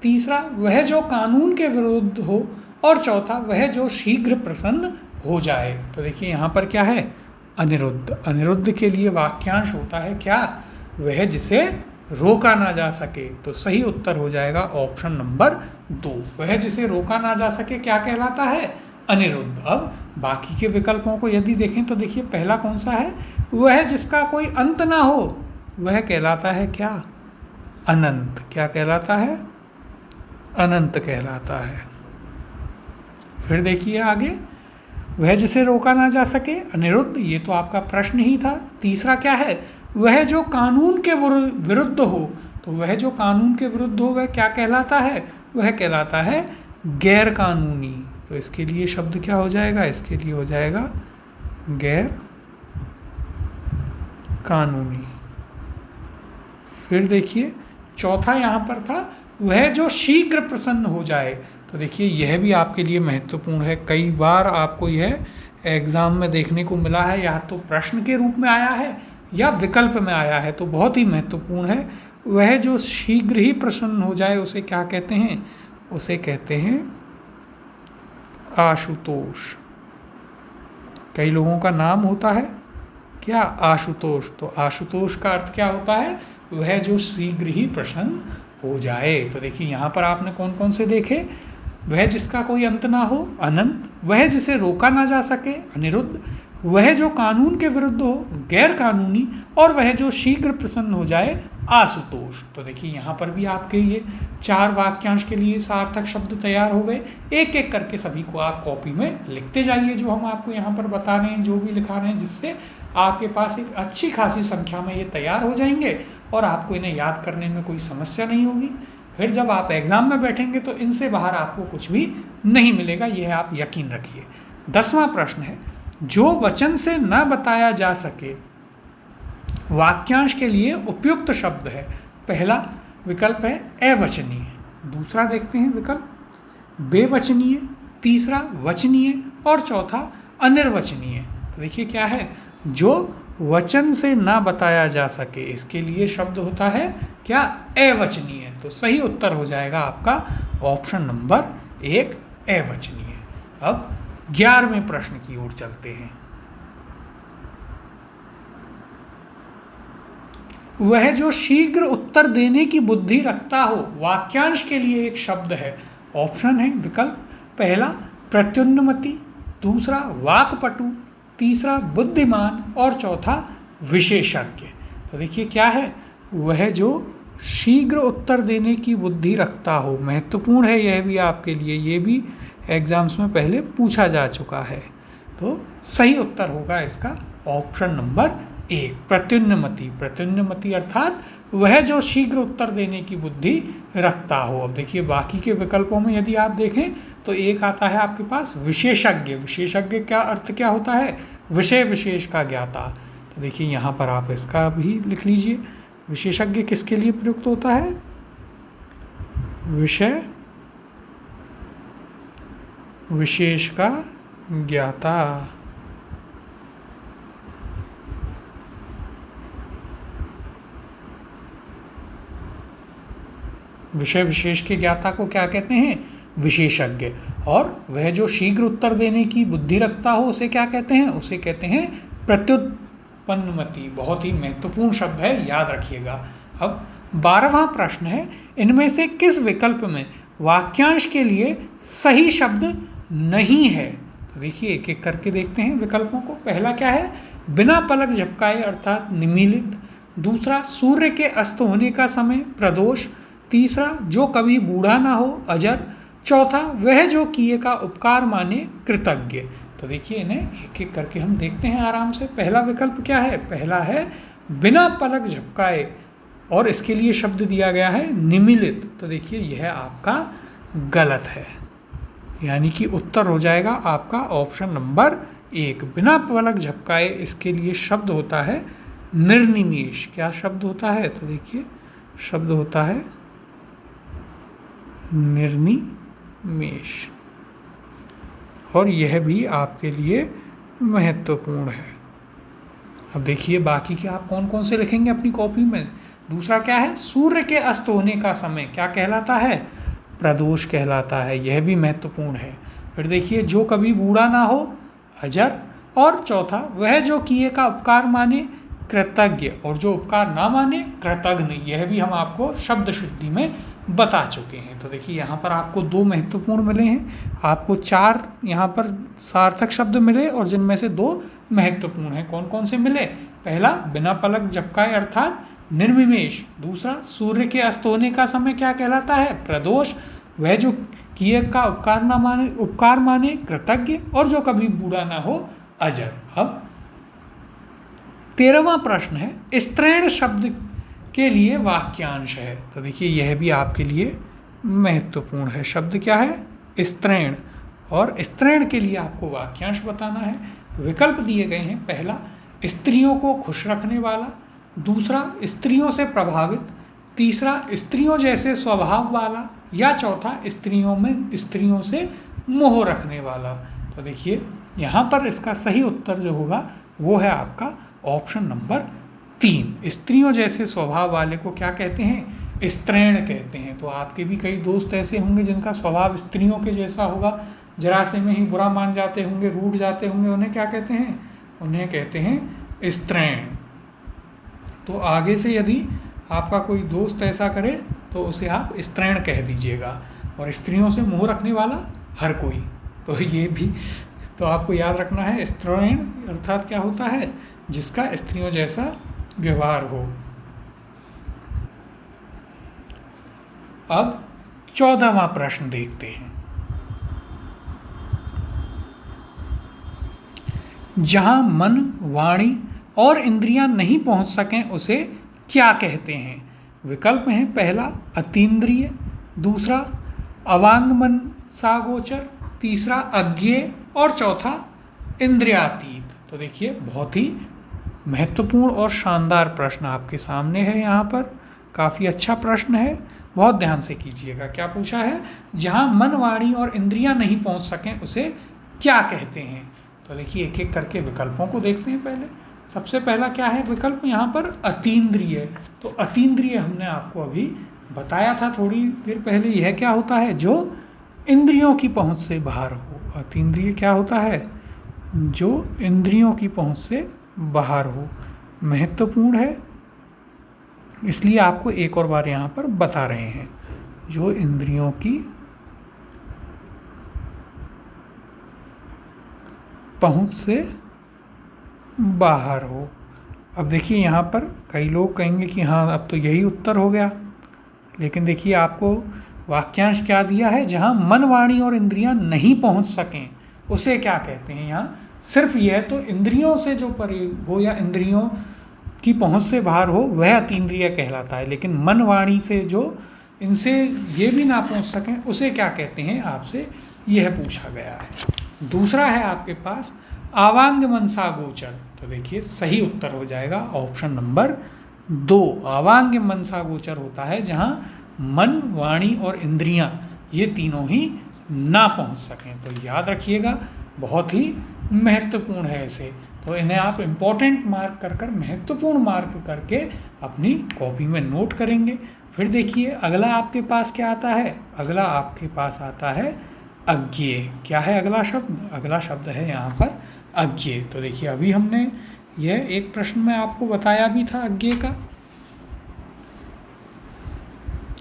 तीसरा वह जो कानून के विरुद्ध हो, और चौथा वह जो शीघ्र प्रसन्न हो जाए। तो देखिए यहाँ पर क्या है, अनिरुद्ध। अनिरुद्ध के लिए वाक्यांश होता है क्या, वह जिसे रोका ना जा सके। तो सही उत्तर हो जाएगा ऑप्शन नंबर 2, वह जिसे रोका ना जा सके क्या कहलाता है, अनिरुद्ध। अब बाकी के विकल्पों को यदि देखें तो देखिए पहला कौन सा है, वह जिसका कोई अंत ना हो, वह कहलाता है क्या, अनंत। क्या कहलाता है, अनंत कहलाता है। फिर देखिए आगे, वह जिसे रोका ना जा सके, अनिरुद्ध, ये तो आपका प्रश्न ही था। तीसरा क्या है, वह जो कानून के विरुद्ध हो। तो वह जो कानून के विरुद्ध हो वह क्या कहलाता है, वह कहलाता है गैर कानूनी। तो इसके लिए शब्द क्या हो जाएगा, इसके लिए हो जाएगा गैर कानूनी। फिर देखिए चौथा यहाँ पर था, वह जो शीघ्र प्रसन्न हो जाए। तो देखिए यह भी आपके लिए महत्वपूर्ण है, कई बार आपको यह एग्ज़ाम में देखने को मिला है, या तो प्रश्न के रूप में आया है या विकल्प में आया है, तो बहुत ही महत्वपूर्ण है। वह जो शीघ्र ही प्रसन्न हो जाए उसे क्या कहते हैं, उसे कहते हैं आशुतोष। कई लोगों का नाम होता है क्या, आशुतोष। तो आशुतोष का अर्थ क्या होता है, वह जो शीघ्र ही प्रसन्न हो जाए। तो देखिए यहाँ पर आपने कौन कौन से देखे, वह जिसका कोई अंत ना हो, अनंत, वह जिसे रोका ना जा सके, अनिरुद्ध, वह जो कानून के विरुद्ध हो, गैर कानूनी, और वह जो शीघ्र प्रसन्न हो जाए, आशुतोष। तो देखिए यहाँ पर भी आपके ये 4 वाक्यांश के लिए सार्थक शब्द तैयार हो गए। एक एक करके सभी को आप कॉपी में लिखते जाइए, जो हम आपको यहाँ पर बता रहे हैं, जो भी लिखा रहे हैं, जिससे आपके पास एक अच्छी खासी संख्या में ये तैयार हो जाएंगे और आपको इन्हें याद करने में कोई समस्या नहीं होगी। फिर जब आप एग्ज़ाम में बैठेंगे तो इनसे बाहर आपको कुछ भी नहीं मिलेगा, यह आप यकीन रखिए। 10वां प्रश्न है, जो वचन से न बताया जा सके वाक्यांश के लिए उपयुक्त शब्द है। पहला विकल्प है अवचनीय, दूसरा देखते हैं विकल्प बेवचनीय, तीसरा वचनीय, और चौथा अनिर्वचनीय। तो देखिए क्या है, जो वचन से ना बताया जा सके, इसके लिए शब्द होता है क्या, अवचनीय। तो सही उत्तर हो जाएगा आपका ऑप्शन नंबर 1, अवचनीय। अब 11वें प्रश्न की ओर चलते हैं। वह जो शीघ्र उत्तर देने की बुद्धि रखता हो, वाक्यांश के लिए एक शब्द है। ऑप्शन है विकल्प, पहला प्रत्युन्नमति, दूसरा वाक्पटु, तीसरा बुद्धिमान, और चौथा विशेषज्ञ। तो देखिए क्या है, वह जो शीघ्र उत्तर देने की बुद्धि रखता हो, महत्वपूर्ण है यह भी आपके लिए, ये भी एग्जाम्स में पहले पूछा जा चुका है। तो सही उत्तर होगा इसका ऑप्शन नंबर 1, प्रत्युन्नमति। प्रत्युन्नमति अर्थात वह जो शीघ्र उत्तर देने की बुद्धि रखता हो। अब देखिए बाकी के विकल्पों में यदि आप देखें तो एक आता है आपके पास विशेषज्ञ। विशेषज्ञ क्या अर्थ क्या होता है, विषय विशेष का ज्ञाता। तो देखिए यहाँ पर आप इसका भी लिख लीजिए, विशेषज्ञ किसके लिए प्रयुक्त होता है, विषय विशेष का ज्ञाता। विषय विशेष के ज्ञाता को क्या कहते हैं, विशेषज्ञ। और वह जो शीघ्र उत्तर देने की बुद्धि रखता हो उसे क्या कहते हैं, उसे कहते हैं प्रत्युत्पन्नमति। बहुत ही महत्वपूर्ण शब्द है, याद रखिएगा। अब 12वां प्रश्न है, इनमें से किस विकल्प में वाक्यांश के लिए सही शब्द नहीं है। तो देखिए एक एक करके देखते हैं विकल्पों को। पहला क्या है, बिना पलक झपकाए अर्थात निमीलित, दूसरा सूर्य के अस्त होने का समय, प्रदोष, तीसरा जो कभी बूढ़ा ना हो, अजर, चौथा वह जो किए का उपकार माने, कृतज्ञ। तो देखिए इन्हें एक एक करके हम देखते हैं आराम से। पहला विकल्प क्या है, पहला है बिना पलक झपकाए, और इसके लिए शब्द दिया गया है निमीलित। तो देखिए यह आपका गलत है, यानी कि उत्तर हो जाएगा आपका ऑप्शन नंबर 1, बिना पलक झपकाए। इसके लिए शब्द होता है निर्निमेष। क्या शब्द होता है, तो देखिए शब्द होता है निर्निमेष, और यह भी आपके लिए महत्वपूर्ण है। अब देखिए बाकी के आप कौन कौन से लिखेंगे अपनी कॉपी में। दूसरा क्या है, सूर्य के अस्त होने का समय क्या कहलाता है, प्रदोष कहलाता है, यह भी महत्वपूर्ण है। फिर देखिए जो कभी बूढ़ा ना हो अजर, और चौथा वह जो किए का उपकार माने कृतज्ञ, और जो उपकार ना माने कृतघ्न, यह भी हम आपको शब्द शुद्धि में बता चुके हैं। तो देखिए यहाँ पर आपको 2 महत्वपूर्ण मिले हैं, आपको 4 यहाँ पर सार्थक शब्द मिले और जिनमें से 2 महत्वपूर्ण हैं। कौन कौन से मिले? पहला बिना पलक झपकाए अर्थात निर्विमेष, दूसरा सूर्य के अस्त होने का समय क्या कहलाता है? प्रदोष, वह जो किए का उपकार माने कृतज्ञ, और जो कभी बूढ़ा ना हो अजर। अब 13वां प्रश्न है स्त्रैण शब्द के लिए वाक्यांश है। तो देखिए यह भी आपके लिए महत्वपूर्ण है। शब्द क्या है? स्त्रैण, और स्त्रैण के लिए आपको वाक्यांश बताना है। विकल्प दिए गए हैं, पहला स्त्रियों को खुश रखने वाला, दूसरा स्त्रियों से प्रभावित, तीसरा स्त्रियों जैसे स्वभाव वाला, या चौथा स्त्रियों से मोह रखने वाला। तो देखिए यहाँ पर इसका सही उत्तर जो होगा वो है आपका ऑप्शन नंबर 3। स्त्रियों जैसे स्वभाव वाले को क्या कहते हैं? स्त्रैण कहते हैं। तो आपके भी कई दोस्त ऐसे होंगे जिनका स्वभाव स्त्रियों के जैसा होगा, जरा से में ही बुरा मान जाते होंगे, रूठ जाते होंगे, उन्हें क्या कहते हैं? उन्हें कहते हैं स्त्रैण। तो आगे से यदि आपका कोई दोस्त ऐसा करे तो उसे आप स्त्रैण कह दीजिएगा, और स्त्रियों से मोह रखने वाला हर कोई। तो ये भी तो आपको याद रखना है, स्त्रैण अर्थात क्या होता है? जिसका स्त्रियों जैसा व्यवहार हो। अब 14वां प्रश्न देखते हैं। जहां मन, वाणी और इंद्रियां नहीं पहुंच सकें उसे क्या कहते हैं? विकल्प हैं, पहला अतीन्द्रिय, दूसरा अवांगमन सागोचर, तीसरा अज्ञेय, और चौथा इंद्रियातीत। तो देखिए बहुत ही महत्वपूर्ण और शानदार प्रश्न आपके सामने है। यहाँ पर काफ़ी अच्छा प्रश्न है, बहुत ध्यान से कीजिएगा। क्या पूछा है? जहाँ मन, वाणी और इंद्रियां नहीं पहुँच सकें उसे क्या कहते हैं? तो देखिए एक एक करके विकल्पों को देखते हैं। पहले सबसे पहला क्या है विकल्प? यहाँ पर अतीन्द्रिय। तो अतीन्द्रिय हमने आपको अभी बताया था थोड़ी देर पहले, यह क्या होता है? जो इंद्रियों की पहुँच से बाहर हो। अतीन्द्रिय क्या होता है? जो इंद्रियों की पहुँच से बाहर हो। महत्वपूर्ण है, इसलिए आपको एक और बार यहाँ पर बता रहे हैं। जो इंद्रियों की पहुँच से बाहर हो। अब देखिए यहाँ पर कई लोग कहेंगे कि हाँ अब तो यही उत्तर हो गया, लेकिन देखिए आपको वाक्यांश क्या दिया है? जहाँ मन, वाणी और इंद्रियां नहीं पहुँच सकें उसे क्या कहते हैं? यहाँ सिर्फ यह तो इंद्रियों से जो परे हो या इंद्रियों की पहुँच से बाहर हो वह अतीन्द्रिय कहलाता है, लेकिन मन, वाणी से जो इनसे ये भी ना पहुँच सकें उसे क्या कहते हैं? आपसे यह पूछा गया है। दूसरा है आपके पास आवांग मनसा गोचर। तो देखिए सही उत्तर हो जाएगा ऑप्शन नंबर 2। आवांग मनसा गोचर होता है जहाँ मन, वाणी और इंद्रियां ये तीनों ही ना पहुंच सकें। तो याद रखिएगा, बहुत ही महत्वपूर्ण है इसे। तो इन्हें आप इम्पोर्टेंट मार्क कर महत्वपूर्ण मार्क करके अपनी कॉपी में नोट करेंगे। फिर देखिए अगला आपके पास क्या आता है? अगला आपके पास आता है अज्ञेय। क्या है अगला शब्द? अगला शब्द है यहाँ पर अज्ञेय। तो देखिए अभी हमने यह एक प्रश्न में आपको बताया भी था अज्ञेय का,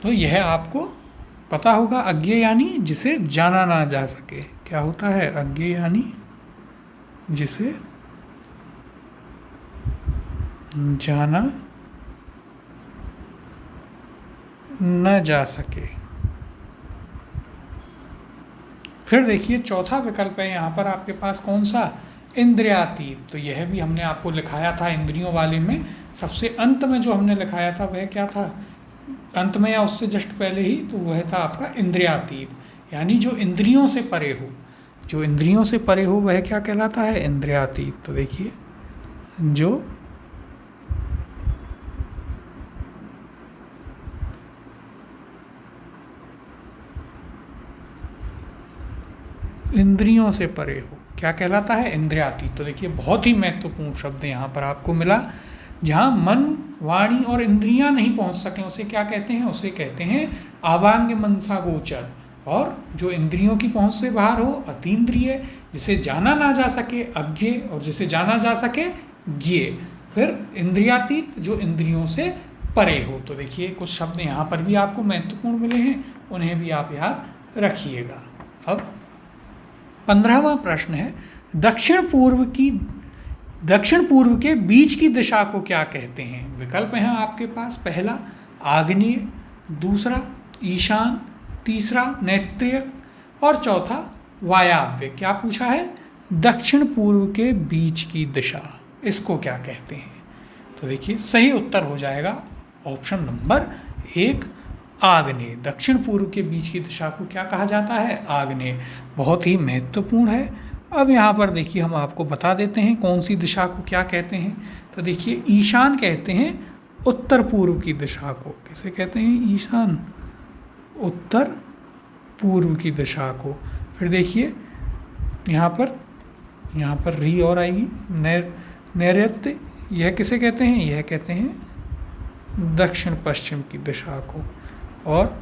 तो यह आपको पता होगा। अज्ञेय यानी जिसे जाना ना जा सके। क्या होता है? अज्ञेय यानी जिसे जाना न जा सके। फिर देखिए चौथा विकल्प है यहाँ पर आपके पास कौन सा? इंद्रियातीत। तो यह भी हमने आपको लिखाया था इंद्रियों वाले में, सबसे अंत में जो हमने लिखाया था वह क्या था? अंत में या उससे जस्ट पहले ही, तो वह था आपका इंद्रियातीत, यानी जो इंद्रियों से परे हो। जो इंद्रियों से परे हो वह क्या कहलाता है? इंद्रियातीत। तो देखिए जो इंद्रियों से परे हो क्या कहलाता है? इंद्रियातीत। तो देखिए बहुत ही महत्वपूर्ण शब्द यहाँ पर आपको मिला। जहाँ मन, वाणी और इंद्रियां नहीं पहुँच सकें उसे क्या कहते हैं? उसे कहते हैं आवांग मनसा गोचर। और जो इंद्रियों की पहुँच से बाहर हो अतीन्द्रिय, जिसे जाना ना जा सके अज्ञेय, और जिसे जाना जा सके ज्ञेय। फिर इंद्रियातीत, जो इंद्रियों से परे हो। तो देखिए कुछ शब्द यहाँ पर भी आपको महत्वपूर्ण मिले हैं, उन्हें भी आप याद रखिएगा। अब 15वां प्रश्न है, दक्षिण पूर्व के बीच की दिशा को क्या कहते हैं? विकल्प हैं आपके पास, पहला आग्नेय, दूसरा ईशान, तीसरा नैऋत्य और चौथा वायव्य। क्या पूछा है? दक्षिण पूर्व के बीच की दिशा, इसको क्या कहते हैं? तो देखिए सही उत्तर हो जाएगा ऑप्शन नंबर 1 आग्नेय। दक्षिण पूर्व के बीच की दिशा को क्या कहा जाता है? आग्नेय। बहुत ही महत्वपूर्ण है। अब यहाँ पर देखिए हम आपको बता देते हैं कौन सी दिशा को क्या कहते हैं। तो देखिए ईशान कहते हैं उत्तर पूर्व की दिशा को। किसे कहते हैं? ईशान, उत्तर पूर्व की दिशा को। फिर देखिए यहाँ पर री और आएगी, नैऋत्य, यह किसे कहते हैं? यह कहते हैं दक्षिण पश्चिम की दिशा को। और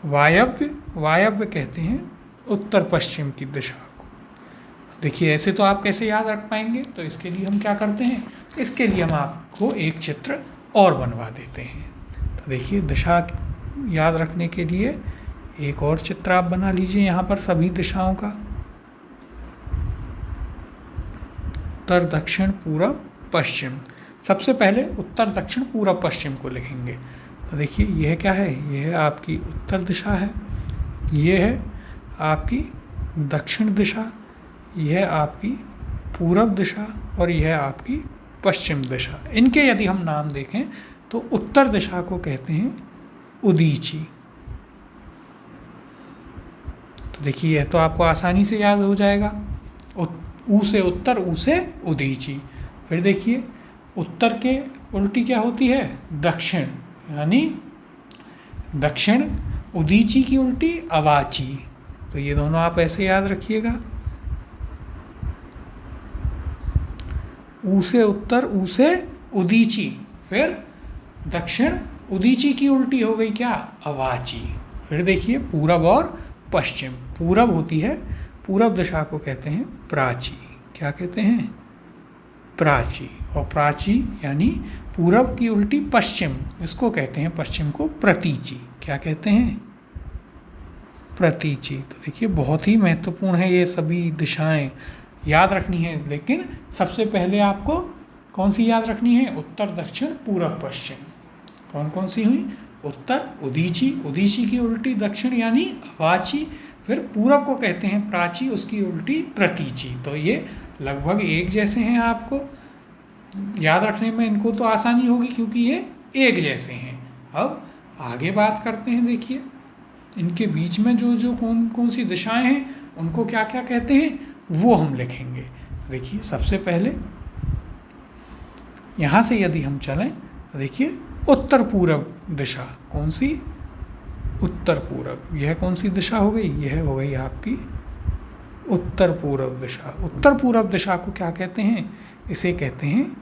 वायव्य कहते हैं उत्तर पश्चिम की दिशा को। देखिए ऐसे तो आप कैसे याद रख पाएंगे? तो इसके लिए हम क्या करते हैं, इसके लिए हम आपको एक चित्र और बनवा देते हैं। तो देखिए दिशा याद रखने के लिए एक और चित्र आप बना लीजिए यहाँ पर सभी दिशाओं का, उत्तर दक्षिण पूरब पश्चिम। सबसे पहले उत्तर दक्षिण पूरब पश्चिम को लिखेंगे। तो देखिए यह क्या है? यह है आपकी उत्तर दिशा है, यह है आपकी दक्षिण दिशा, यह आपकी पूरब दिशा और यह आपकी पश्चिम दिशा। इनके यदि हम नाम देखें तो उत्तर दिशा को कहते हैं उदीची। तो देखिए यह तो आपको आसानी से याद हो जाएगा, ऊ से उत्तर, ऊ से उदीची। फिर देखिए उत्तर के उल्टी क्या होती है? दक्षिण, यानी दक्षिण। उदीची की उल्टी अवाची। तो ये दोनों आप ऐसे याद रखिएगा, ऊ से उत्तर, ऊ से उदीची। फिर दक्षिण, उदीची की उल्टी हो गई क्या? अवाची। फिर देखिए पूरब और पश्चिम। पूरब होती है, पूरब दिशा को कहते हैं प्राची। क्या कहते हैं? प्राची। और प्राची यानी पूरब की उल्टी पश्चिम, इसको कहते हैं पश्चिम को प्रतीची। क्या कहते हैं? प्रतीची। तो देखिए बहुत ही महत्वपूर्ण है, ये सभी दिशाएं याद रखनी है। लेकिन सबसे पहले आपको कौन सी याद रखनी है? उत्तर दक्षिण पूरब पश्चिम। कौन कौन सी हुई? उत्तर उदीची, उदीची की उल्टी दक्षिण यानी अवाची। फिर पूरब को कहते हैं प्राची, उसकी उल्टी प्रतीची। तो ये लगभग एक जैसे हैं, आपको याद रखने में इनको तो आसानी होगी क्योंकि ये एक जैसे हैं। अब आगे बात करते हैं। देखिए इनके बीच में जो कौन कौन सी दिशाएं हैं उनको क्या क्या कहते हैं वो हम लिखेंगे। देखिए सबसे पहले यहाँ से यदि हम चलें तो देखिए उत्तर पूरब दिशा। कौन सी? उत्तर पूरब। यह कौन सी दिशा हो गई? यह हो गई आपकी उत्तर पूरब दिशा। उत्तर पूरब दिशा को क्या कहते हैं? इसे कहते हैं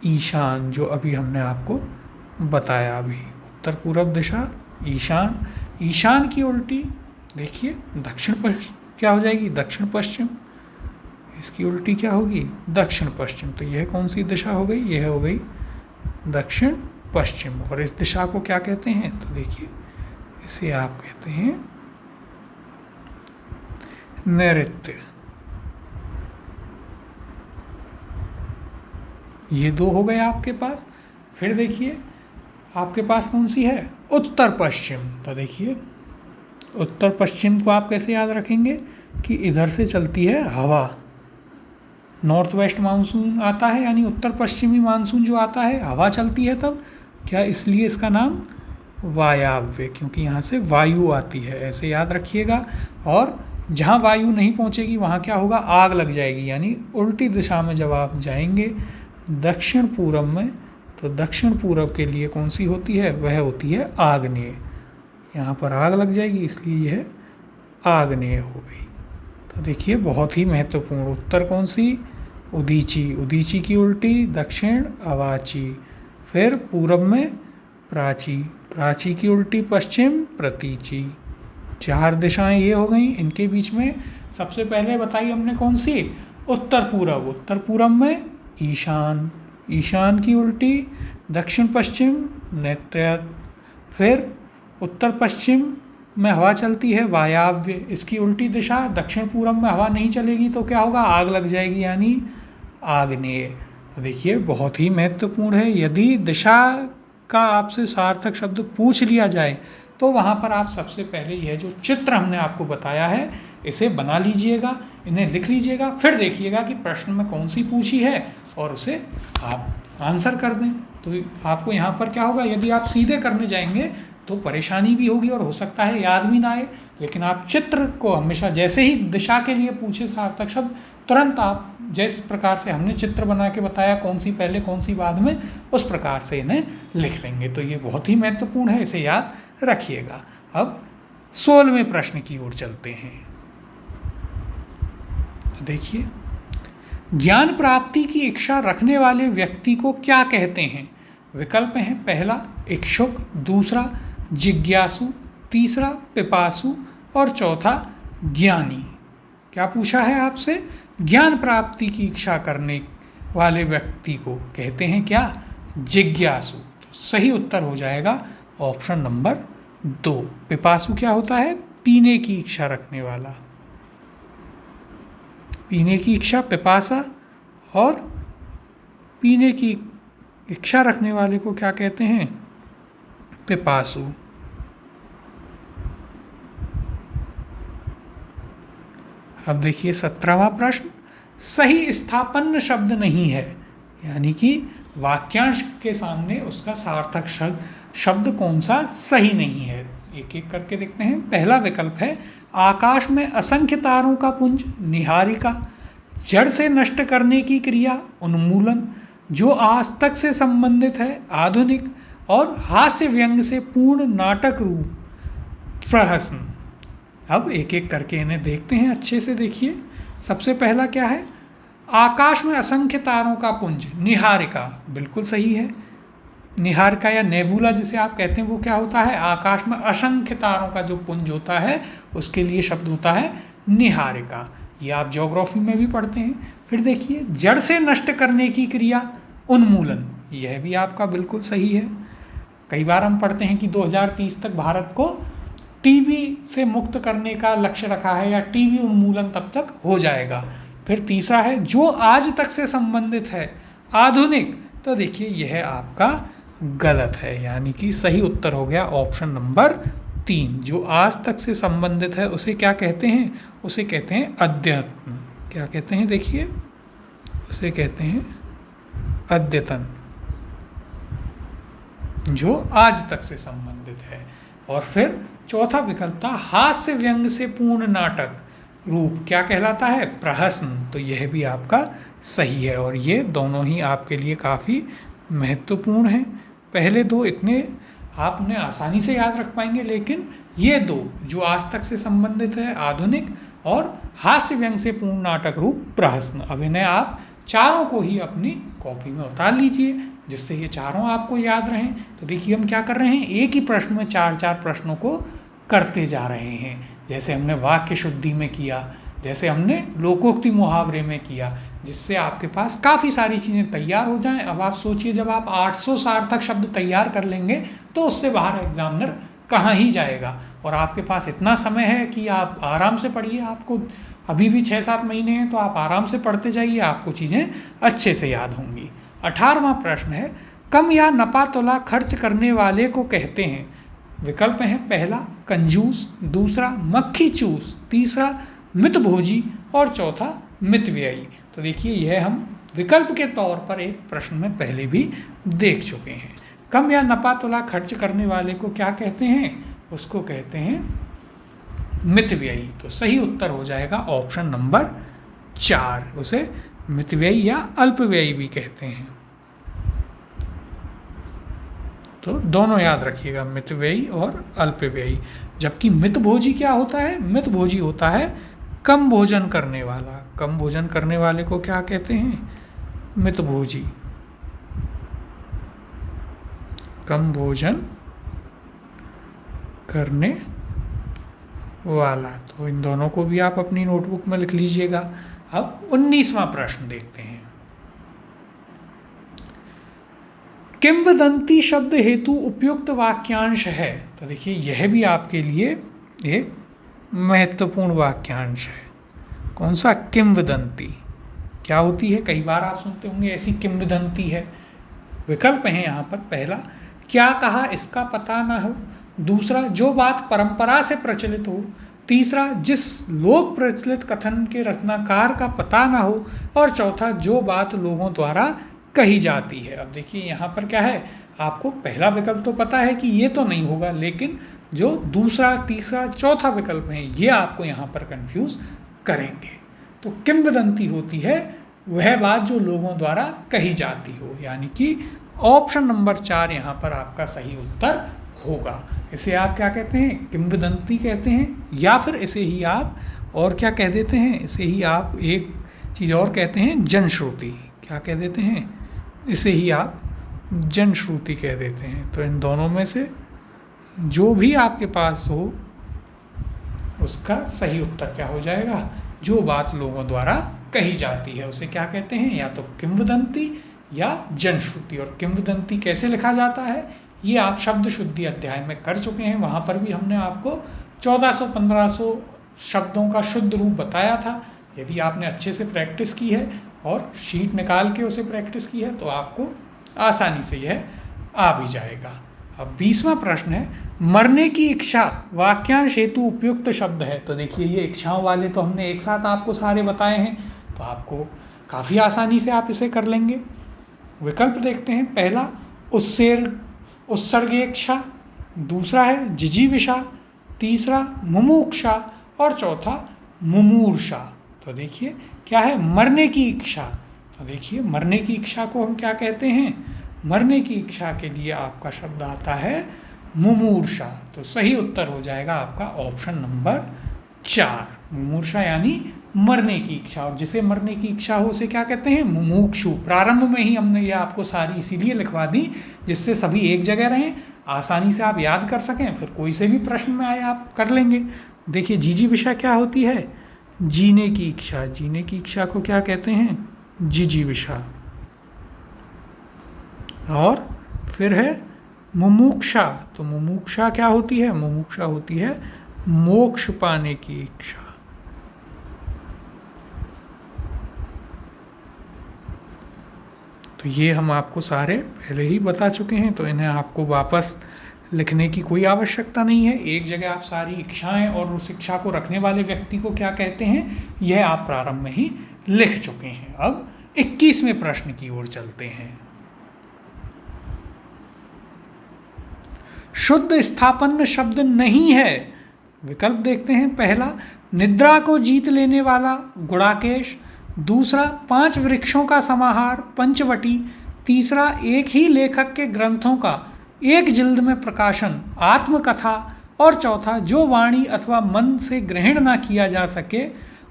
ईशान, जो अभी हमने आपको बताया अभी। उत्तर पूरब दिशा ईशान। ईशान की उल्टी देखिए दक्षिण पश्चिम क्या हो जाएगी? दक्षिण पश्चिम। इसकी उल्टी क्या होगी? दक्षिण पश्चिम। तो यह कौन सी दिशा हो गई? यह हो गई दक्षिण पश्चिम। और इस दिशा को क्या कहते हैं? तो देखिए इसे आप कहते हैं नैऋत्य। ये दो हो गए आपके पास। फिर देखिए आपके पास कौन सी है? उत्तर पश्चिम। तो देखिए उत्तर पश्चिम को आप कैसे याद रखेंगे कि इधर से चलती है हवा। नॉर्थ वेस्ट मानसून आता है, यानी उत्तर पश्चिमी मानसून जो आता है हवा चलती है तब। क्या? इसलिए इसका नाम वायव्य, क्योंकि यहाँ से वायु आती है, ऐसे याद रखिएगा। और जहाँ वायु नहीं पहुँचेगी वहाँ क्या होगा? आग लग जाएगी। यानी उल्टी दिशा में जब आप जाएंगे दक्षिण पूरब में, तो दक्षिण पूरब के लिए कौन सी होती है? वह होती है आग्नेय। यहाँ पर आग लग जाएगी, इसलिए यह आग्नेय हो गई। तो देखिए बहुत ही महत्वपूर्ण। उत्तर कौन सी? उदीची। उदीची की उल्टी दक्षिण अवाची। फिर पूरब में प्राची, प्राची की उल्टी पश्चिम प्रतीची। 4 दिशाएं ये हो गई। इनके बीच में सबसे पहले बताई हमने कौन सी, उत्तर पूरब। उत्तर पूरब में ईशान, ईशान की उल्टी दक्षिण पश्चिम नैऋत्य। फिर उत्तर पश्चिम में हवा चलती है वायव्य, इसकी उल्टी दिशा दक्षिण पूरब में हवा नहीं चलेगी तो क्या होगा, आग लग जाएगी, यानी आग्नेय। तो देखिए बहुत ही महत्वपूर्ण है। यदि दिशा का आपसे सार्थक शब्द पूछ लिया जाए तो वहाँ पर आप सबसे पहले यह जो चित्र हमने आपको बताया है इसे बना लीजिएगा, इन्हें लिख लीजिएगा, फिर देखिएगा कि प्रश्न में कौन सी पूछी है और उसे आप आंसर कर दें। तो आपको यहाँ पर क्या होगा, यदि आप सीधे करने जाएंगे तो परेशानी भी होगी और हो सकता है याद भी ना आए, लेकिन आप चित्र को हमेशा, जैसे ही दिशा के लिए पूछे सार्थक शब्द, तुरंत आप जिस प्रकार से हमने चित्र बना के बताया कौन सी पहले कौन सी बाद में, उस प्रकार से इन्हें लिख लेंगे। तो ये बहुत ही महत्वपूर्ण है, इसे याद रखिएगा। अब 16वें प्रश्न की ओर चलते हैं। देखिए, ज्ञान प्राप्ति की इच्छा रखने वाले व्यक्ति को क्या कहते हैं? विकल्प हैं, पहला इच्छुक, दूसरा जिज्ञासु, तीसरा पिपासु और चौथा ज्ञानी। क्या पूछा है आपसे? ज्ञान प्राप्ति की इच्छा करने वाले व्यक्ति को कहते हैं क्या? जिज्ञासु। तो सही उत्तर हो जाएगा ऑप्शन नंबर 2। पिपासु क्या होता है? पीने की इच्छा रखने वाला, पीने की इच्छा पिपासा, और पीने की इच्छा रखने वाले को क्या कहते हैं? पिपासु। अब देखिए 17वां प्रश्न, सही स्थापन्न शब्द नहीं है, यानी कि वाक्यांश के सामने उसका सार्थक शब्द कौन सा सही नहीं है। एक एक करके देखते हैं। पहला विकल्प है आकाश में असंख्य तारों का पुंज, निहारिका, जड़ से नष्ट करने की क्रिया, उन्मूलन, जो आज तक से संबंधित है, आधुनिक, और हास्य व्यंग से पूर्ण नाटक रूप, प्रहसन। अब एक एक करके इन्हें देखते हैं, अच्छे से देखिए। सबसे पहला क्या है? आकाश में असंख्य तारों का पुंज, निहारिका, बिल्कुल सही है। निहारिका या नेबुला जिसे आप कहते हैं वो क्या होता है? आकाश में असंख्य तारों का जो पुंज होता है उसके लिए शब्द होता है निहारिका। ये आप ज्योग्राफी में भी पढ़ते हैं। फिर देखिए, जड़ से नष्ट करने की क्रिया, उन्मूलन, यह भी आपका बिल्कुल सही है। कई बार हम पढ़ते हैं कि 2030 तक भारत को टीबी से मुक्त करने का लक्ष्य रखा है, या टीबी उन्मूलन तब तक हो जाएगा। फिर तीसरा है जो आज तक से संबंधित है, आधुनिक। तो देखिए यह आपका गलत है, यानी कि सही उत्तर हो गया ऑप्शन नंबर 3। जो आज तक से संबंधित है उसे क्या कहते हैं? उसे कहते हैं अद्यतन। क्या कहते हैं? देखिए, उसे कहते हैं अद्यतन, जो आज तक से संबंधित है। और फिर चौथा विकल्प था हास्य व्यंग से पूर्ण नाटक रूप, क्या कहलाता है? प्रहसन। तो यह भी आपका सही है, और ये दोनों ही आपके लिए काफ़ी महत्वपूर्ण हैं। पहले दो इतने आप उन्हें आसानी से याद रख पाएंगे, लेकिन ये दो जो आज तक से संबंधित है, आधुनिक, और हास्य व्यंग से पूर्ण नाटक रूप, प्रहसन, अब इन्हें आप चारों को ही अपनी कॉपी में उतार लीजिए, जिससे ये चारों आपको याद रहें। तो देखिए हम क्या कर रहे हैं, एक ही प्रश्न में 4-4 प्रश्नों को करते जा रहे हैं। जैसे हमने वाक्य शुद्धि में किया, जैसे हमने लोकोक्ति मुहावरे में किया, जिससे आपके पास काफ़ी सारी चीज़ें तैयार हो जाएं। अब आप सोचिए, जब आप 800 सार्थक शब्द तैयार कर लेंगे तो उससे बाहर एग्जामिनर कहाँ ही जाएगा। और आपके पास इतना समय है कि आप आराम से पढ़िए, आपको अभी भी 6-7 महीने हैं, तो आप आराम से पढ़ते जाइए, आपको चीज़ें अच्छे से याद होंगी। 18वां प्रश्न है, कम या नपा तोला खर्च करने वाले को कहते हैं? विकल्प हैं, पहला कंजूस, दूसरा मक्खी चूस, तीसरा मितभोजी और चौथा मितव्ययी। तो देखिए यह हम विकल्प के तौर पर एक प्रश्न में पहले भी देख चुके हैं। कम या नपा तोला खर्च करने वाले को क्या कहते हैं? उसको कहते हैं मितव्ययी। तो सही उत्तर हो जाएगा ऑप्शन नंबर 4, उसे मितव्ययी या अल्पव्ययी भी कहते हैं। तो दोनों याद रखिएगा, मितव्ययी और अल्पव्ययी। जबकि मितभोजी क्या होता है? मितभोजी होता है कम भोजन करने वाला। कम भोजन करने वाले को क्या कहते हैं? मितभोजी। कम भोजन करने वाला। तो इन दोनों को भी आप अपनी नोटबुक में लिख लीजिएगा। अब 19वां प्रश्न देखते हैं। किंवदंती शब्द हेतु उपयुक्त वाक्यांश है। तो देखिए यह भी आपके लिए एक महत्वपूर्ण वाक्यांश है। कौन सा? किंवदंती। क्या होती है? कई बार आप सुनते होंगे ऐसी किंवदंती है। विकल्प हैं यहाँ पर। पहला, क्या कहा इसका पता ना हो। दूसरा, जो बात परंपरा से प्रचलित हो। तीसरा, जिस लोक प्रचलित कथन के रचनाकार का पता ना हो। और चौथा, जो बात लोगों द्वारा कही जाती है। अब देखिए यहाँ पर क्या है, आपको पहला विकल्प तो पता है कि ये तो नहीं होगा, लेकिन जो दूसरा, तीसरा, चौथा विकल्प है ये आपको यहाँ पर कंफ्यूज करेंगे। तो किंवदंती होती है वह बात जो लोगों द्वारा कही जाती हो, यानी कि ऑप्शन नंबर 4 यहाँ पर आपका सही उत्तर होगा। इसे आप क्या कहते हैं? किंवदंती कहते हैं, या फिर इसे ही आप और क्या कह देते हैं? इसे ही आप एक चीज़ और कहते हैं, जनश्रुति। क्या कह देते हैं? इसे ही आप जनश्रुति कह देते हैं। तो इन दोनों में से जो भी आपके पास हो उसका सही उत्तर क्या हो जाएगा? जो बात लोगों द्वारा कही जाती है उसे क्या कहते हैं? या तो किंवदंती या जनश्रुति। और किंवदंती कैसे लिखा जाता है ये आप शब्द शुद्धि अध्याय में कर चुके हैं। वहाँ पर भी हमने आपको 1400-1500 शब्दों का शुद्ध रूप बताया था। यदि आपने अच्छे से प्रैक्टिस की है और शीट निकाल के उसे प्रैक्टिस की है तो आपको आसानी से यह आ भी जाएगा। अब 20वां प्रश्न है, मरने की इच्छा वाक्यांश हेतु उपयुक्त शब्द है। तो देखिए ये इच्छाओं वाले तो हमने एक साथ आपको सारे बताए हैं, तो आपको काफ़ी आसानी से आप इसे कर लेंगे। विकल्प देखते हैं। पहला, उत्सर्गेक्षा। दूसरा है जिजीविषा। तीसरा, मुमुक्षा। और चौथा, मुमूर्षा। तो देखिए क्या है? मरने की इच्छा। तो देखिए मरने की इच्छा को हम क्या कहते हैं? मरने की इच्छा के लिए आपका शब्द आता है मुमूर्षा। तो सही उत्तर हो जाएगा आपका ऑप्शन नंबर 4, मुमूर्षा यानी मरने की इच्छा। और जिसे मरने की इच्छा हो उसे क्या कहते हैं? मुमुक्षु। प्रारंभ में ही हमने ये आपको सारी इसीलिए लिखवा दी जिससे सभी एक जगह रहें, आसानी से आप याद कर सकें, फिर कोई से भी प्रश्न में आए आप कर लेंगे। देखिए जिजीविषा क्या होती है? जीने की इच्छा। जीने की इच्छा को क्या कहते हैं? जिजीविषा। और फिर है मुमुक्षा। तो मुमुक्षा क्या होती है? मुमुक्षा होती है मोक्ष पाने की इच्छा। तो ये हम आपको सारे पहले ही बता चुके हैं, तो इन्हें आपको वापस लिखने की कोई आवश्यकता नहीं है। एक जगह आप सारी इच्छाएं और उस इच्छा को रखने वाले व्यक्ति को क्या कहते हैं यह आप प्रारंभ में ही लिख चुके हैं। अब 21वें प्रश्न की ओर चलते हैं। शुद्ध स्थापन्न शब्द नहीं है। विकल्प देखते हैं। पहला, निद्रा को जीत लेने वाला गुड़ाकेश। दूसरा, 5 वृक्षों का समाहार पंचवटी। तीसरा, एक ही लेखक के ग्रंथों का एक जिल्द में प्रकाशन आत्मकथा। और चौथा, जो वाणी अथवा मन से ग्रहण ना किया जा सके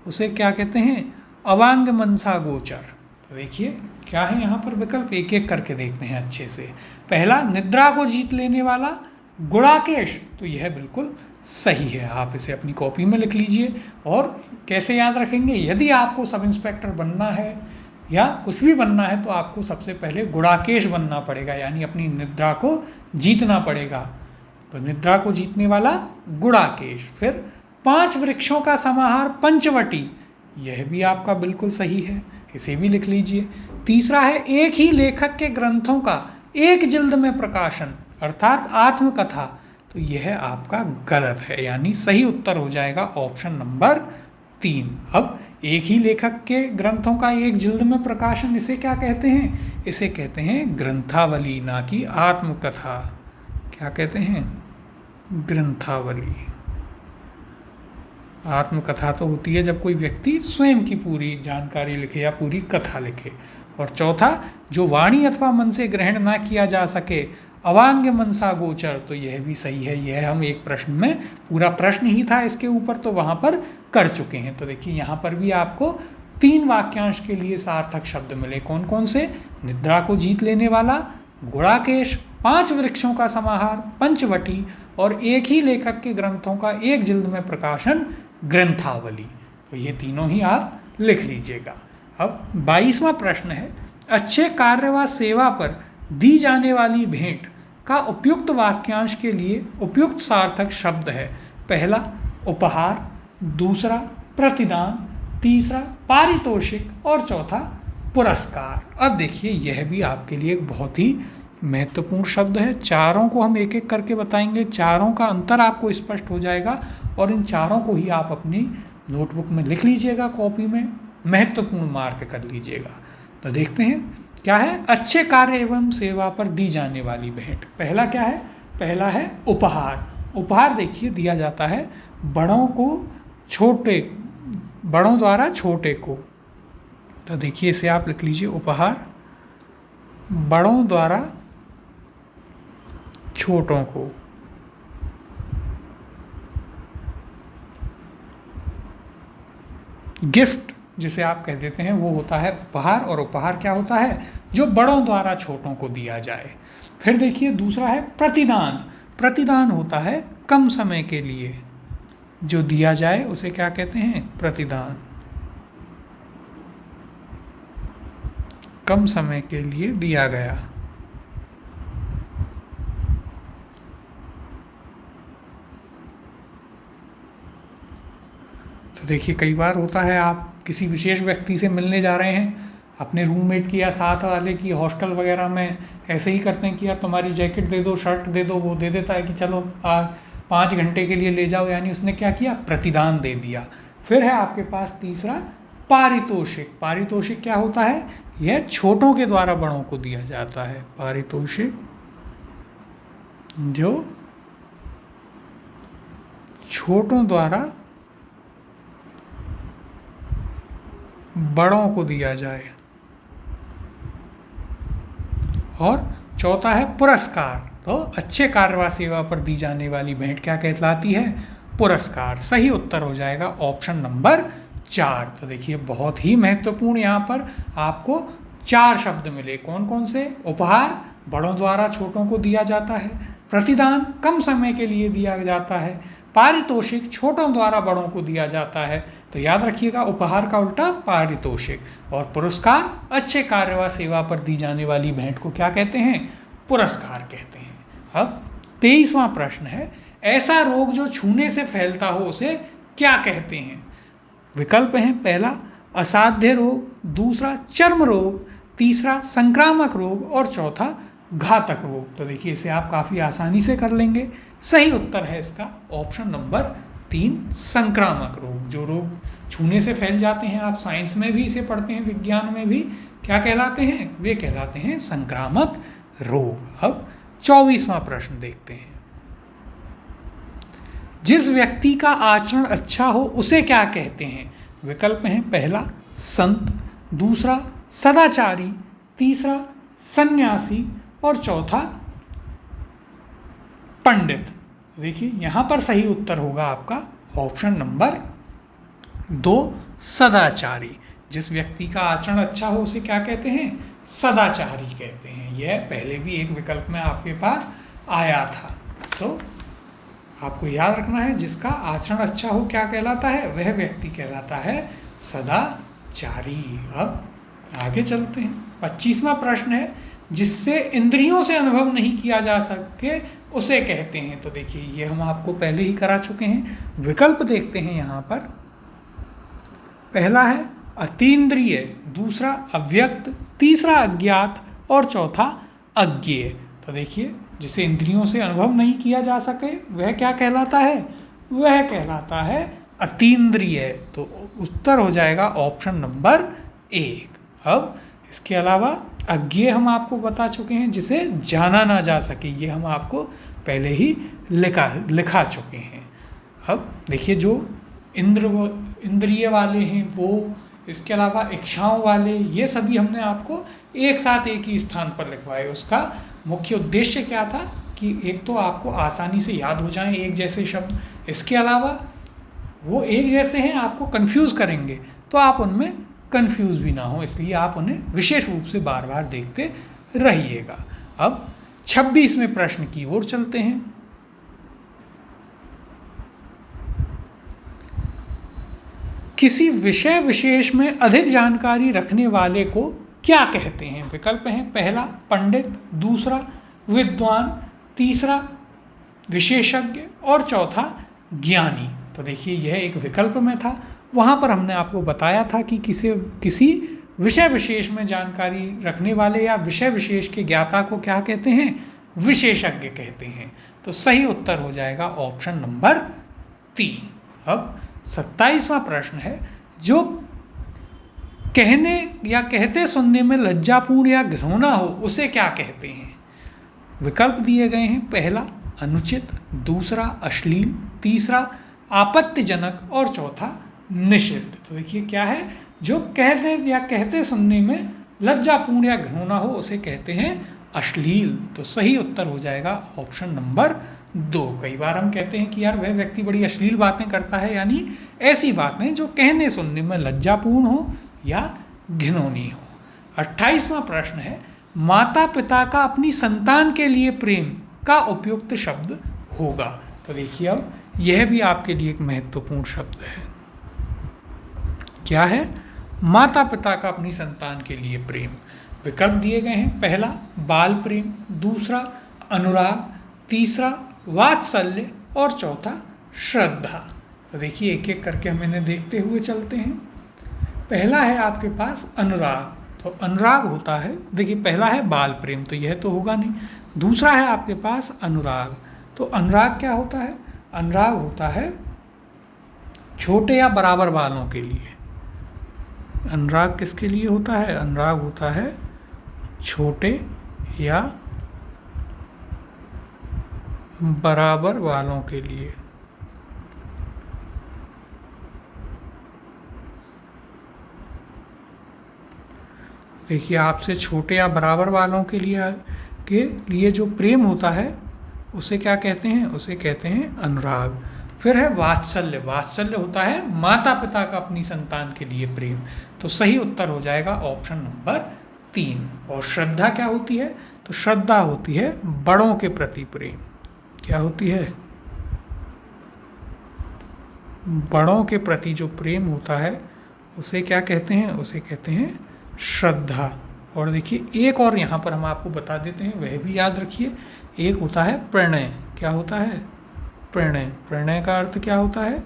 उसे क्या कहते हैं? अवांग मनसा गोचर। तो देखिए क्या है यहाँ पर विकल्प, एक एक करके देखते हैं अच्छे से। पहला, निद्रा को जीत लेने वाला गुड़ाकेश। तो यह बिल्कुल सही है, आप इसे अपनी कॉपी में लिख लीजिए। और कैसे याद रखेंगे? यदि आपको सब इंस्पेक्टर बनना है या कुछ भी बनना है तो आपको सबसे पहले गुड़ाकेश बनना पड़ेगा, यानी अपनी निद्रा को जीतना पड़ेगा। तो निद्रा को जीतने वाला गुड़ाकेश। फिर 5 वृक्षों का समाहार पंचवटी, यह भी आपका बिल्कुल सही है, इसे भी लिख लीजिए। तीसरा है, एक ही लेखक के ग्रंथों का एक जिल्द में प्रकाशन अर्थात आत्मकथा। तो यह आपका गलत है, यानी सही उत्तर हो जाएगा ऑप्शन नंबर 3। अब एक ही लेखक के ग्रंथों का एक जिल्द में प्रकाशन, इसे क्या कहते हैं? इसे कहते हैं ग्रंथावली, ना कि आत्मकथा। क्या कहते हैं? ग्रंथावली। आत्मकथा तो होती है जब कोई व्यक्ति स्वयं की पूरी जानकारी लिखे या पूरी कथा लिखे। और चौथा, जो वाणी अथवा मन से ग्रहण ना किया जा सके अवांग मनसा गोचर। तो यह भी सही है, यह हम एक प्रश्न में, पूरा प्रश्न ही था इसके ऊपर, तो वहाँ पर कर चुके हैं। तो देखिए यहाँ पर भी आपको 3 वाक्यांश के लिए सार्थक शब्द मिले। कौन कौन से? निद्रा को जीत लेने वाला गुड़ाकेश, 5 वृक्षों का समाहार पंचवटी और एक ही लेखक के ग्रंथों का एक जिल्द में प्रकाशन ग्रंथावली। तो ये तीनों ही आप लिख लीजिएगा। अब 22वां प्रश्न है, अच्छे कार्य व सेवा पर दी जाने वाली भेंट का उपयुक्त वाक्यांश के लिए उपयुक्त सार्थक शब्द है। पहला उपहार, दूसरा प्रतिदान, तीसरा पारितोषिक और चौथा पुरस्कार। अब देखिए यह भी आपके लिए एक बहुत ही महत्वपूर्ण शब्द है। चारों को हम एक एक करके बताएंगे, चारों का अंतर आपको स्पष्ट हो जाएगा और इन चारों को ही आप अपनी नोटबुक में लिख लीजिएगा, कॉपी में महत्वपूर्ण मार्क कर लीजिएगा। तो देखते हैं क्या है, अच्छे कार्य एवं सेवा पर दी जाने वाली भेंट। पहला क्या है, पहला है उपहार। उपहार देखिए दिया जाता है बड़ों द्वारा छोटे को। तो देखिए इसे आप लिख लीजिए, उपहार बड़ों द्वारा छोटों को। गिफ्ट जिसे आप कह देते हैं वो होता है उपहार, और उपहार क्या होता है, जो बड़ों द्वारा छोटों को दिया जाए। फिर देखिए दूसरा है प्रतिदान। प्रतिदान होता है कम समय के लिए जो दिया जाए उसे क्या कहते हैं, प्रतिदान। कम समय के लिए दिया गया। तो देखिए कई बार होता है आप किसी विशेष व्यक्ति से मिलने जा रहे हैं, अपने रूममेट की या साथ वाले की, हॉस्टल वगैरह में ऐसे ही करते हैं कि यार तुम्हारी जैकेट दे दो, शर्ट दे दो, वो दे देता है कि चलो 5 घंटे के लिए ले जाओ, यानी उसने क्या किया, प्रतिदान दे दिया। फिर है आपके पास तीसरा पारितोषिक। पारितोषिक क्या होता है, यह छोटों के द्वारा बड़ों को दिया जाता है। पारितोषिक जो छोटों द्वारा बड़ों को दिया जाए। और चौथा है पुरस्कार। तो अच्छे कार्य व सेवा पर दी जाने वाली भेंट क्या कहलाती है, पुरस्कार। सही उत्तर हो जाएगा ऑप्शन नंबर 4। तो देखिए बहुत ही महत्वपूर्ण यहाँ पर आपको 4 शब्द मिले। कौन कौन से, उपहार बड़ों द्वारा छोटों को दिया जाता है, प्रतिदान कम समय के लिए दिया जाता है, पारितोषिक छोटों द्वारा बड़ों को दिया जाता है। तो याद रखिएगा उपहार का उल्टा पारितोषिक, और पुरस्कार अच्छे कार्य व सेवा पर दी जाने वाली भेंट को क्या कहते हैं, पुरस्कार कहते हैं। अब 23वां प्रश्न है, ऐसा रोग जो छूने से फैलता हो उसे क्या कहते हैं। विकल्प हैं, पहला असाध्य रोग, दूसरा चर्म रोग, तीसरा संक्रामक रोग और चौथा घातक रोग। तो देखिए इसे आप काफ़ी आसानी से कर लेंगे। सही उत्तर है इसका ऑप्शन नंबर 3 संक्रामक रोग। जो रोग छूने से फैल जाते हैं, आप साइंस में भी इसे पढ़ते हैं, विज्ञान में भी, क्या कहलाते हैं, वे कहलाते हैं संक्रामक रोग। अब 24वां प्रश्न देखते हैं, जिस व्यक्ति का आचरण अच्छा हो उसे क्या कहते हैं। विकल्प हैं, पहला संत, दूसरा सदाचारी, तीसरा सन्यासी और चौथा पंडित। देखिए यहाँ पर सही उत्तर होगा आपका ऑप्शन नंबर 2 सदाचारी। जिस व्यक्ति का आचरण अच्छा हो उसे क्या कहते हैं, सदाचारी कहते हैं। यह पहले भी एक विकल्प में आपके पास आया था। तो आपको याद रखना है, जिसका आचरण अच्छा हो क्या कहलाता है, वह व्यक्ति कहलाता है सदाचारी। अब आगे चलते हैं। 25वां प्रश्न है, जिससे इंद्रियों से अनुभव नहीं किया जा सके उसे कहते हैं। तो देखिए ये हम आपको पहले ही करा चुके हैं। विकल्प देखते हैं यहाँ पर, पहला है अतीन्द्रिय, दूसरा अव्यक्त, तीसरा अज्ञात और चौथा अज्ञेय। तो देखिए जिसे इंद्रियों से अनुभव नहीं किया जा सके वह क्या कहलाता है, वह कहलाता है अतीन्द्रिय। तो उत्तर हो जाएगा ऑप्शन नंबर 1। अब इसके अलावा अज्ञेय हम आपको बता चुके हैं, जिसे जाना ना जा सके, ये हम आपको पहले ही लिखा चुके हैं। अब देखिए जो इंद्रिय वाले हैं वो, इसके अलावा इच्छाओं वाले, ये सभी हमने आपको एक साथ एक ही स्थान पर लिखवाए। उसका मुख्य उद्देश्य क्या था कि एक तो आपको आसानी से याद हो जाएं एक जैसे शब्द, इसके अलावा वो एक जैसे हैं, आपको कंफ्यूज करेंगे तो आप उनमें कंफ्यूज भी ना हो, इसलिए आप उन्हें विशेष रूप से बार बार देखते रहिएगा। अब 26वें प्रश्न की ओर चलते हैं। किसी विषय विशेष में अधिक जानकारी रखने वाले को क्या कहते हैं? विकल्प हैं, पहला पंडित, दूसरा विद्वान, तीसरा विशेषज्ञ और चौथा ज्ञानी। तो देखिए यह एक विकल्प में था, वहाँ पर हमने आपको बताया था कि किसी विषय विशेष में जानकारी रखने वाले या विषय विशेष के ज्ञाता को क्या कहते हैं? विशेषज्ञ कहते हैं। तो सही उत्तर हो जाएगा ऑप्शन नंबर 3। अब 27वां प्रश्न है, जो कहने या कहते सुनने में लज्जापूर्ण या घिनौना हो उसे क्या कहते हैं? विकल्प दिए गए हैं, पहला अनुचित, दूसरा अश्लील, तीसरा आपत्तिजनक और चौथा निषिद्ध। तो देखिए क्या है, जो कहते या कहते सुनने में लज्जापूर्ण या घिनौना हो उसे कहते हैं अश्लील। तो सही उत्तर हो जाएगा ऑप्शन नंबर 2। कई बार हम कहते हैं कि यार वह व्यक्ति बड़ी अश्लील बातें करता है, यानी ऐसी बातें जो कहने सुनने में लज्जापूर्ण हो या घिनौनी हो। 28वां प्रश्न है, माता पिता का अपनी संतान के लिए प्रेम का उपयुक्त शब्द होगा। तो देखिए अब यह भी आपके लिए एक महत्वपूर्ण शब्द है। क्या है? माता पिता का अपनी संतान के लिए प्रेम। विकल्प दिए गए हैं, पहला बाल प्रेम, दूसरा अनुराग, तीसरा वात्सल्य और चौथा श्रद्धा। तो देखिए एक एक करके हम इन्हें देखते हुए चलते हैं। पहला है आपके पास अनुराग। तो अनुराग होता है, देखिए पहला है बाल प्रेम, तो यह तो होगा नहीं। दूसरा है आपके पास अनुराग। तो अनुराग क्या होता है? अनुराग होता है छोटे या बराबर बालों के लिए। अनुराग किसके लिए होता है? अनुराग होता है छोटे या बराबर बालों के लिए। देखिए आपसे छोटे या बराबर बालों के लिए जो प्रेम होता है उसे क्या कहते हैं? उसे कहते हैं अनुराग। फिर है वात्सल्य। वात्सल्य होता है माता पिता का अपनी संतान के लिए प्रेम। तो सही उत्तर हो जाएगा ऑप्शन नंबर 3। और श्रद्धा क्या होती है? तो श्रद्धा होती है बड़ों के प्रति प्रेम। क्या होती है? बड़ों के प्रति जो प्रेम होता है उसे क्या कहते हैं? उसे कहते हैं श्रद्धा। और देखिए एक और यहाँ पर हम आपको बता देते हैं, वह भी याद रखिए। एक होता है प्रणय। क्या होता है? प्रणय। प्रणय का अर्थ क्या होता है?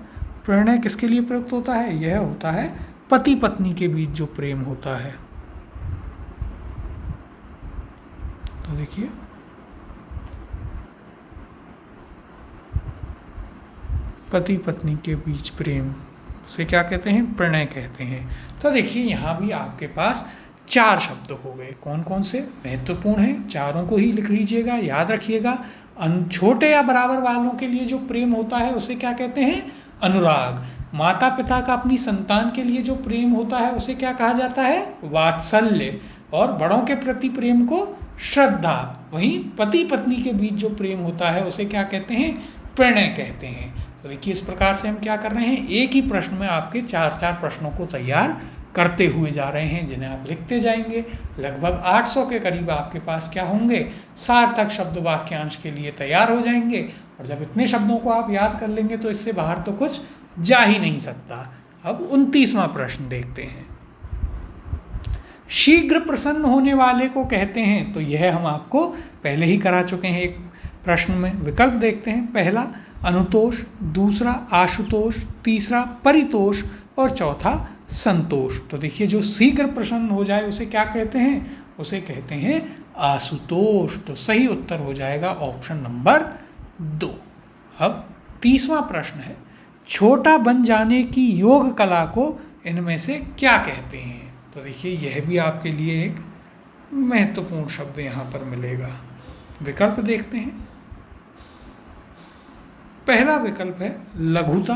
प्रणय किसके लिए प्रयुक्त होता है? यह होता है पति पत्नी के बीच जो प्रेम होता है। तो देखिए पति पत्नी के बीच प्रेम उसे क्या कहते हैं? प्रणय कहते हैं। तो देखिए यहाँ भी आपके पास 4 शब्द हो गए। कौन कौन से महत्वपूर्ण हैं? चारों को ही लिख लीजिएगा, याद रखिएगा। छोटे या बराबर वालों के लिए जो प्रेम होता है उसे क्या कहते हैं? अनुराग। माता पिता का अपनी संतान के लिए जो प्रेम होता है उसे क्या कहा जाता है? वात्सल्य। और बड़ों के प्रति प्रेम को श्रद्धा। वहीं पति पत्नी के बीच जो प्रेम होता है उसे क्या कहते हैं? प्रणय कहते हैं। तो देखिए इस प्रकार से हम क्या कर रहे हैं, एक ही प्रश्न में आपके 4 प्रश्नों को तैयार करते हुए जा रहे हैं, जिन्हें आप लिखते जाएंगे। लगभग 800 के करीब आपके पास क्या होंगे? सार्थक शब्द वाक्यांश के लिए तैयार हो जाएंगे। और जब इतने शब्दों को आप याद कर लेंगे तो इससे बाहर तो कुछ जा ही नहीं सकता। अब 29वां प्रश्न देखते हैं। शीघ्र प्रसन्न होने वाले को कहते हैं। तो यह हम आपको पहले ही करा चुके हैं एक प्रश्न में। विकल्प देखते हैं, पहला अनुतोष, दूसरा आशुतोष, तीसरा परितोष और चौथा संतोष। तो देखिए जो शीघ्र प्रसन्न हो जाए उसे क्या कहते हैं? उसे कहते हैं आशुतोष। तो सही उत्तर हो जाएगा ऑप्शन नंबर 2। अब 30वां प्रश्न है, छोटा बन जाने की योग कला को इनमें से क्या कहते हैं? तो देखिए यह भी आपके लिए एक महत्वपूर्ण शब्द यहाँ पर मिलेगा। विकल्प देखते हैं। पहला विकल्प है लघुता,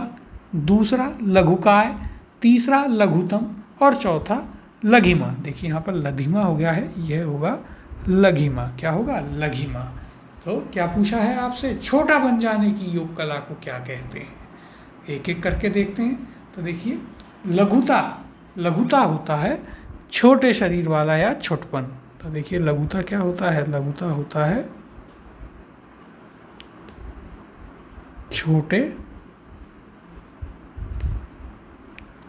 दूसरा लघुकाय, तीसरा लघुतम और चौथा लघिमा। देखिए यहाँ पर लघिमा हो गया है, यह होगा लघिमा। क्या होगा? लघिमा। तो क्या पूछा है आपसे? छोटा बन जाने की योग कला को क्या कहते हैं? एक एक करके देखते हैं। तो देखिए लघुता, लघुता होता है छोटे शरीर वाला या छोटपन। तो देखिए लघुता क्या होता है, लघुता होता है छोटे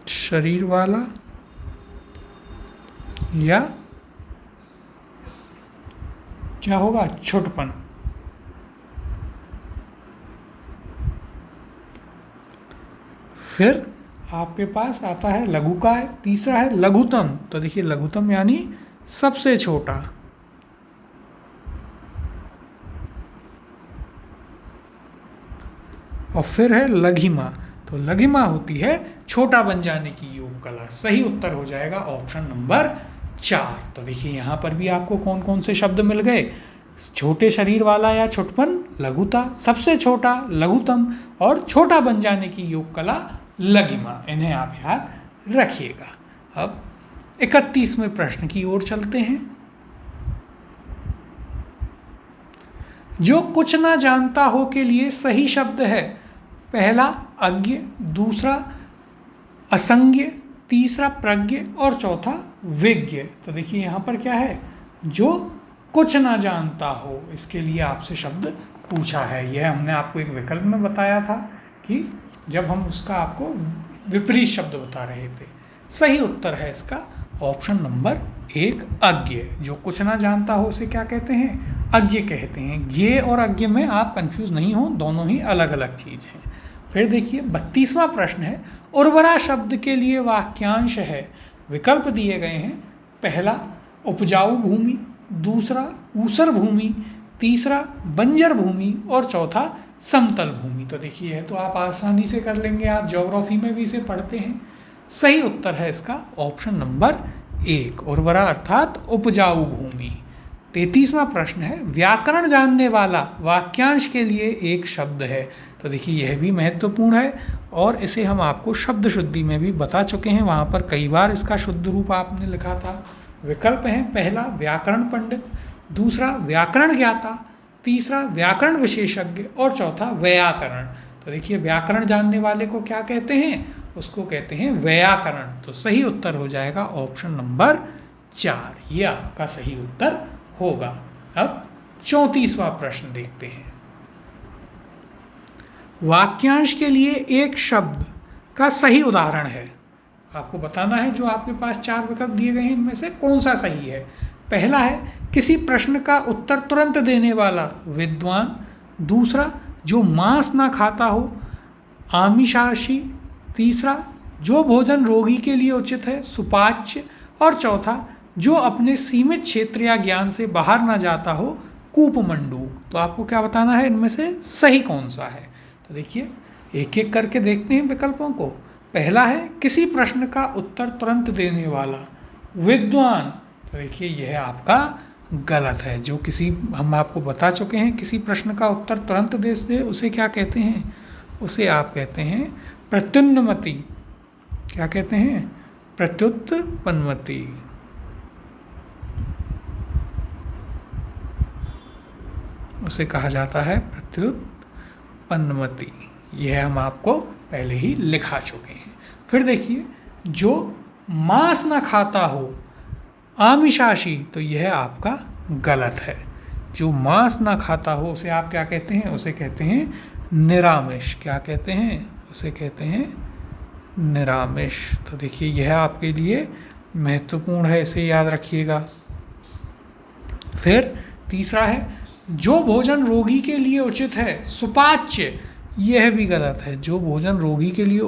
शरीर वाला या क्या होगा, छोटपन। फिर आपके पास आता है लघुकाय, तीसरा है लघुतम। तो देखिए लघुतम यानी सबसे छोटा। और फिर है लघिमा। तो लघिमा होती है छोटा बन जाने की योग कला। सही उत्तर हो जाएगा ऑप्शन नंबर 4। तो देखिए यहाँ पर भी आपको कौन कौन से शब्द मिल गए, छोटे शरीर वाला या छोटपन लघुता, सबसे छोटा लघुतम, और छोटा बन जाने की योग कला लघिमा। इन्हें आप याद रखिएगा। अब 31वें प्रश्न की ओर चलते हैं। जो कुछ ना जानता हो के लिए सही शब्द है, पहला अज्ञ, दूसरा असंज्ञ, तीसरा प्रज्ञ और चौथा विज्ञ। तो देखिए यहाँ पर क्या है, जो कुछ ना जानता हो, इसके लिए आपसे शब्द पूछा है। यह हमने आपको एक विकल्प में बताया था कि जब हम उसका आपको विपरीत शब्द बता रहे थे। सही उत्तर है इसका ऑप्शन नंबर 1 अज्ञ। जो कुछ ना जानता हो उसे क्या कहते हैं, अज्ञ कहते हैं। ज्ञेय और अज्ञ में आप कंफ्यूज नहीं हो, दोनों ही अलग अलग चीज़ हैं। फिर देखिए 32वां प्रश्न है, उर्वरा शब्द के लिए वाक्यांश है। विकल्प दिए गए हैं, पहला उपजाऊ भूमि, दूसरा ऊसर भूमि, तीसरा बंजर भूमि और चौथा समतल भूमि। तो देखिए है तो आप आसानी से कर लेंगे, आप ज्योग्राफी में भी इसे पढ़ते हैं। सही उत्तर है इसका ऑप्शन नंबर 1 उर्वरा अर्थात उपजाऊ भूमि। 33वां प्रश्न है, व्याकरण जानने वाला वाक्यांश के लिए एक शब्द है। तो देखिए यह भी महत्वपूर्ण है और इसे हम आपको शब्द शुद्धि में भी बता चुके हैं, वहाँ पर कई बार इसका शुद्ध रूप आपने लिखा था। विकल्प हैं, पहला व्याकरण पंडित, दूसरा व्याकरण ज्ञाता, तीसरा व्याकरण विशेषज्ञ और चौथा व्याकरण। तो देखिए व्याकरण जानने वाले को क्या कहते हैं, उसको कहते हैं व्याकरण। तो सही उत्तर हो जाएगा ऑप्शन नंबर 4, ये आपका सही उत्तर होगा। अब 34वां प्रश्न देखते हैं। वाक्यांश के लिए एक शब्द का सही उदाहरण है। आपको बताना है जो आपके पास 4 विकल्प दिए गए हैं इनमें से कौन सा सही है। पहला है किसी प्रश्न का उत्तर तुरंत देने वाला विद्वान, दूसरा जो मांस ना खाता हो आमिषाशी, तीसरा जो भोजन रोगी के लिए उचित है सुपाच्य, और चौथा जो अपने सीमित क्षेत्र या ज्ञान से बाहर ना जाता हो कूपमंडूक। तो आपको क्या बताना है इनमें से सही कौन सा है। तो देखिए एक एक करके देखते हैं विकल्पों को। पहला है किसी प्रश्न का उत्तर तुरंत देने वाला विद्वान। तो देखिए यह आपका गलत है। जो किसी हम आपको बता चुके हैं किसी प्रश्न का उत्तर तुरंत दे उसे क्या कहते हैं, उसे आप कहते हैं प्रत्युन्नमति। क्या कहते हैं, प्रत्युत्पन्नमति। उसे कहा जाता है प्रत्युत्पन्नमति। यह हम आपको पहले ही लिखा चुके हैं। फिर देखिए जो मांस ना खाता हो आमिषाशी, तो यह आपका गलत है। जो मांस ना खाता हो उसे आप क्या कहते हैं, उसे कहते हैं निरामिष। क्या कहते हैं, उसे कहते हैं निरामिष। तो देखिए यह आपके लिए महत्वपूर्ण है, इसे याद रखिएगा। फिर तीसरा है जो भोजन रोगी के लिए उचित है सुपाच्य। यह भी गलत है। जो भोजन रोगी के लिए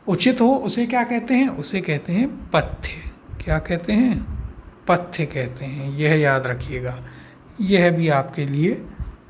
उचित हो उसे क्या कहते हैं, उसे कहते हैं पथ्य। क्या कहते हैं, पथ्य कहते हैं। यह याद रखिएगा, यह भी आपके लिए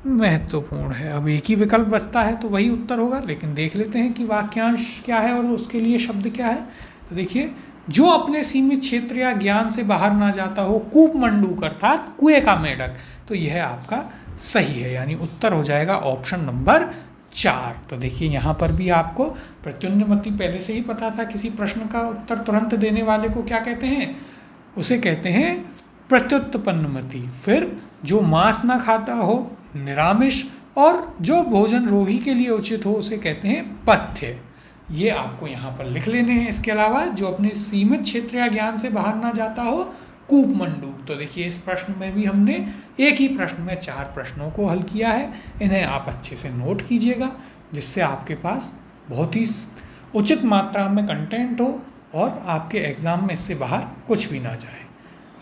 महत्वपूर्ण है। अब एक ही विकल्प बचता है तो वही उत्तर होगा, लेकिन देख लेते हैं कि वाक्यांश क्या है और उसके लिए शब्द क्या है। तो देखिए जो अपने सीमित क्षेत्र या ज्ञान से बाहर ना जाता हो कूपमंडूक अर्थात कुएं का मेढक। तो यह आपका सही है, यानी उत्तर हो जाएगा ऑप्शन नंबर 4। तो देखिए यहाँ पर भी आपको प्रत्युन्नमति पहले से ही पता था। किसी प्रश्न का उत्तर तुरंत देने वाले को क्या कहते हैं, उसे कहते हैं प्रत्युत्पन्नमति। फिर जो मांस ना खाता हो निरामिष, और जो भोजन रोगी के लिए उचित हो उसे कहते हैं पथ्य। ये आपको यहाँ पर लिख लेने हैं। इसके अलावा जो अपने सीमित क्षेत्र या ज्ञान से बाहर ना जाता हो कूपमंडूक। तो देखिए इस प्रश्न में भी हमने एक ही प्रश्न में 4 प्रश्नों को हल किया है। इन्हें आप अच्छे से नोट कीजिएगा, जिससे आपके पास बहुत ही उचित मात्रा में कंटेंट हो और आपके एग्ज़ाम में इससे बाहर कुछ भी ना जाए।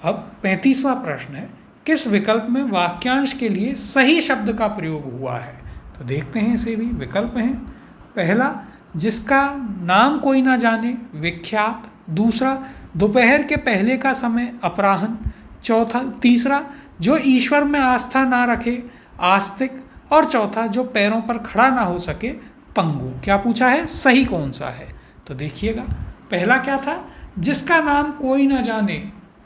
अब 35वां प्रश्न है, किस विकल्प में वाक्यांश के लिए सही शब्द का प्रयोग हुआ है? तो देखते हैं, इसे भी विकल्प हैं। पहला, जिसका नाम कोई ना जाने, विख्यात। दूसरा, दोपहर के पहले का समय, अपराह्न। तीसरा, जो ईश्वर में आस्था ना रखे, आस्तिक। और चौथा, जो पैरों पर खड़ा ना हो सके, पंगु। क्या पूछा है, सही कौन सा है? तो देखिएगा, पहला क्या था, जिसका नाम कोई ना जाने,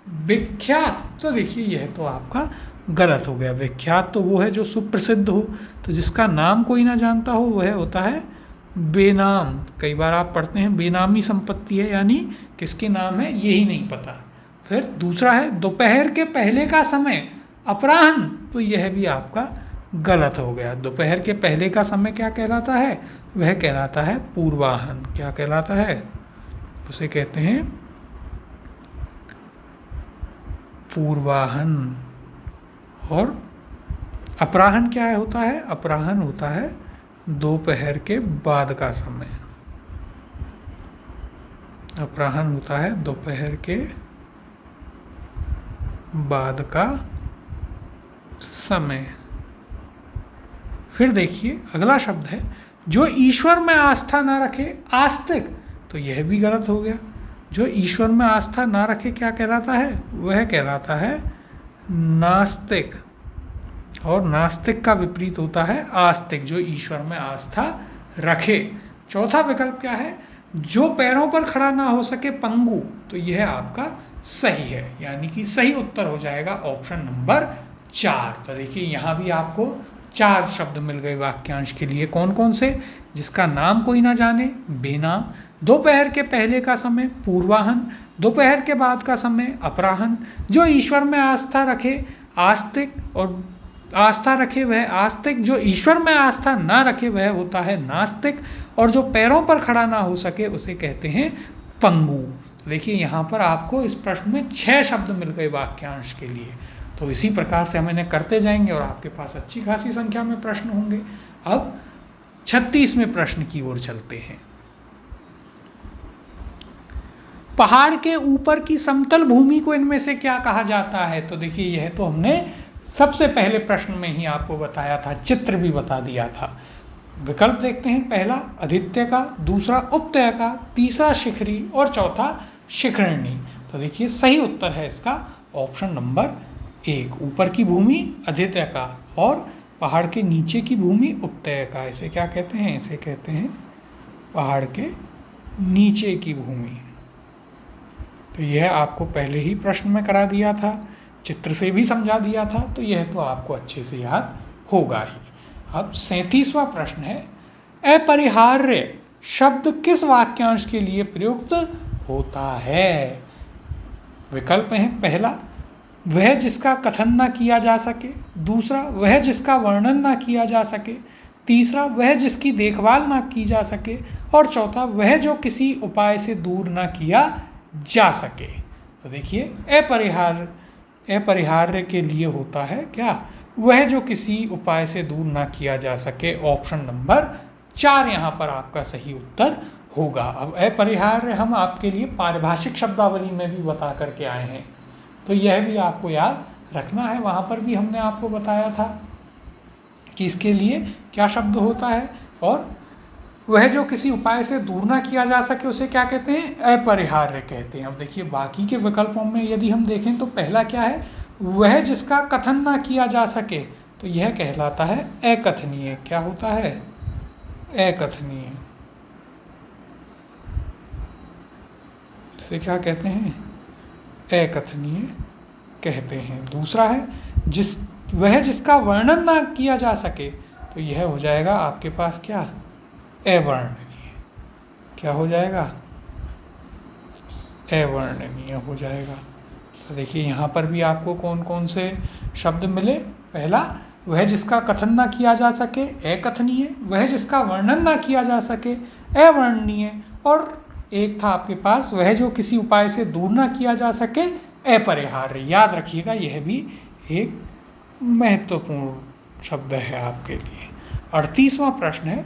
विख्यात। तो देखिए यह तो आपका गलत हो गया। विख्यात तो वो है जो सुप्रसिद्ध हो, तो जिसका नाम कोई ना जानता हो वह होता है बेनाम। कई बार आप पढ़ते हैं बेनामी संपत्ति है, यानी किसके नाम है यही नहीं पता। फिर दूसरा है, दोपहर के पहले का समय, अपराह्न। तो यह भी आपका गलत हो गया। दोपहर के पहले का समय क्या कहलाता है? वह कहलाता है पूर्वाह्न। क्या कहलाता है? उसे कहते हैं पूर्वाह्न। और अपराह्न क्या होता है? अपराह्न होता है दोपहर के बाद का समय। अपराह्न होता है दोपहर के बाद का समय। फिर देखिए अगला शब्द है, जो ईश्वर में आस्था ना रखे, आस्तिक। तो यह भी गलत हो गया। जो ईश्वर में आस्था ना रखे क्या कहलाता है? वह कहलाता है नास्तिक। और नास्तिक का विपरीत होता है आस्तिक, जो ईश्वर में आस्था रखे। चौथा विकल्प क्या है? जो पैरों पर खड़ा ना हो सके, पंगु। तो यह आपका सही है, यानी कि सही उत्तर हो जाएगा ऑप्शन नंबर 4। तो देखिए यहाँ भी आपको 4 शब्द मिल गए वाक्यांश के लिए। कौन कौन से? जिसका नाम कोई ना जाने, बेनाम। दोपहर के पहले का समय, पूर्वाह्न। दोपहर के बाद का समय, अपराह्न। जो ईश्वर में आस्था रखे, आस्तिक। और आस्था रखे वह आस्तिक। जो ईश्वर में आस्था ना रखे वह होता है नास्तिक। और जो पैरों पर खड़ा ना हो सके उसे कहते हैं पंगु। देखिए यहाँ पर आपको इस प्रश्न में 6 शब्द मिल गए वाक्यांश के लिए। तो इसी प्रकार से हम इन्हें करते जाएंगे और आपके पास अच्छी खासी संख्या में प्रश्न होंगे। अब 36वें प्रश्न की ओर चलते हैं। पहाड़ के ऊपर की समतल भूमि को इनमें से क्या कहा जाता है? तो देखिए यह तो हमने सबसे पहले प्रश्न में ही आपको बताया था, चित्र भी बता दिया था। विकल्प देखते हैं। पहला आदित्य का, दूसरा उपत्यय का, तीसरा शिखरी और चौथा शिखरिणी। तो देखिए सही उत्तर है इसका ऑप्शन नंबर 1। ऊपर की भूमि आदित्य का और पहाड़ के नीचे की भूमि उपत्यय का। इसे क्या कहते हैं? इसे कहते हैं पहाड़ के नीचे की भूमि। तो यह आपको पहले ही प्रश्न में करा दिया था, चित्र से भी समझा दिया था, तो यह तो आपको अच्छे से याद होगा ही। अब 37वां प्रश्न है, अपरिहार्य शब्द किस वाक्यांश के लिए प्रयुक्त होता है? विकल्प हैं। पहला, वह जिसका कथन ना किया जा सके। दूसरा, वह जिसका वर्णन ना किया जा सके। तीसरा, वह जिसकी देखभाल ना की जा सके। और चौथा, वह जो किसी उपाय से दूर ना किया जा सके। तो देखिए अपरिहार्य के लिए होता है क्या? वह जो किसी उपाय से दूर ना किया जा सके। ऑप्शन नंबर 4 यहाँ पर आपका सही उत्तर होगा। अब अपरिहार्य हम आपके लिए पारिभाषिक शब्दावली में भी बता करके आए हैं, तो यह भी आपको याद रखना है। वहाँ पर भी हमने आपको बताया था कि इसके लिए क्या शब्द होता है। और वह जो किसी उपाय से दूर ना किया जा सके उसे क्या कहते हैं? अपरिहार्य कहते हैं। अब देखिए बाकी के विकल्पों में यदि हम देखें तो पहला क्या है? वह जिसका कथन ना किया जा सके। तो यह कहलाता है अकथनीय। क्या होता है? अकथनीय। इसे क्या कहते हैं? अकथनीय कहते हैं। दूसरा है वह जिसका वर्णन ना किया जा सके। तो यह हो जाएगा आपके पास क्या? अवर्णनीय। क्या हो जाएगा? अवर्णनीय हो जाएगा। तो देखिए यहाँ पर भी आपको कौन कौन से शब्द मिले। पहला, वह जिसका कथन ना किया जा सके, अकथनीय। वह जिसका वर्णन ना किया जा सके, अवर्णनीय। और एक था आपके पास, वह जो किसी उपाय से दूर ना किया जा सके, अपरिहार्य। याद रखिएगा, यह भी एक महत्वपूर्ण शब्द है आपके लिए। 38वां प्रश्न है,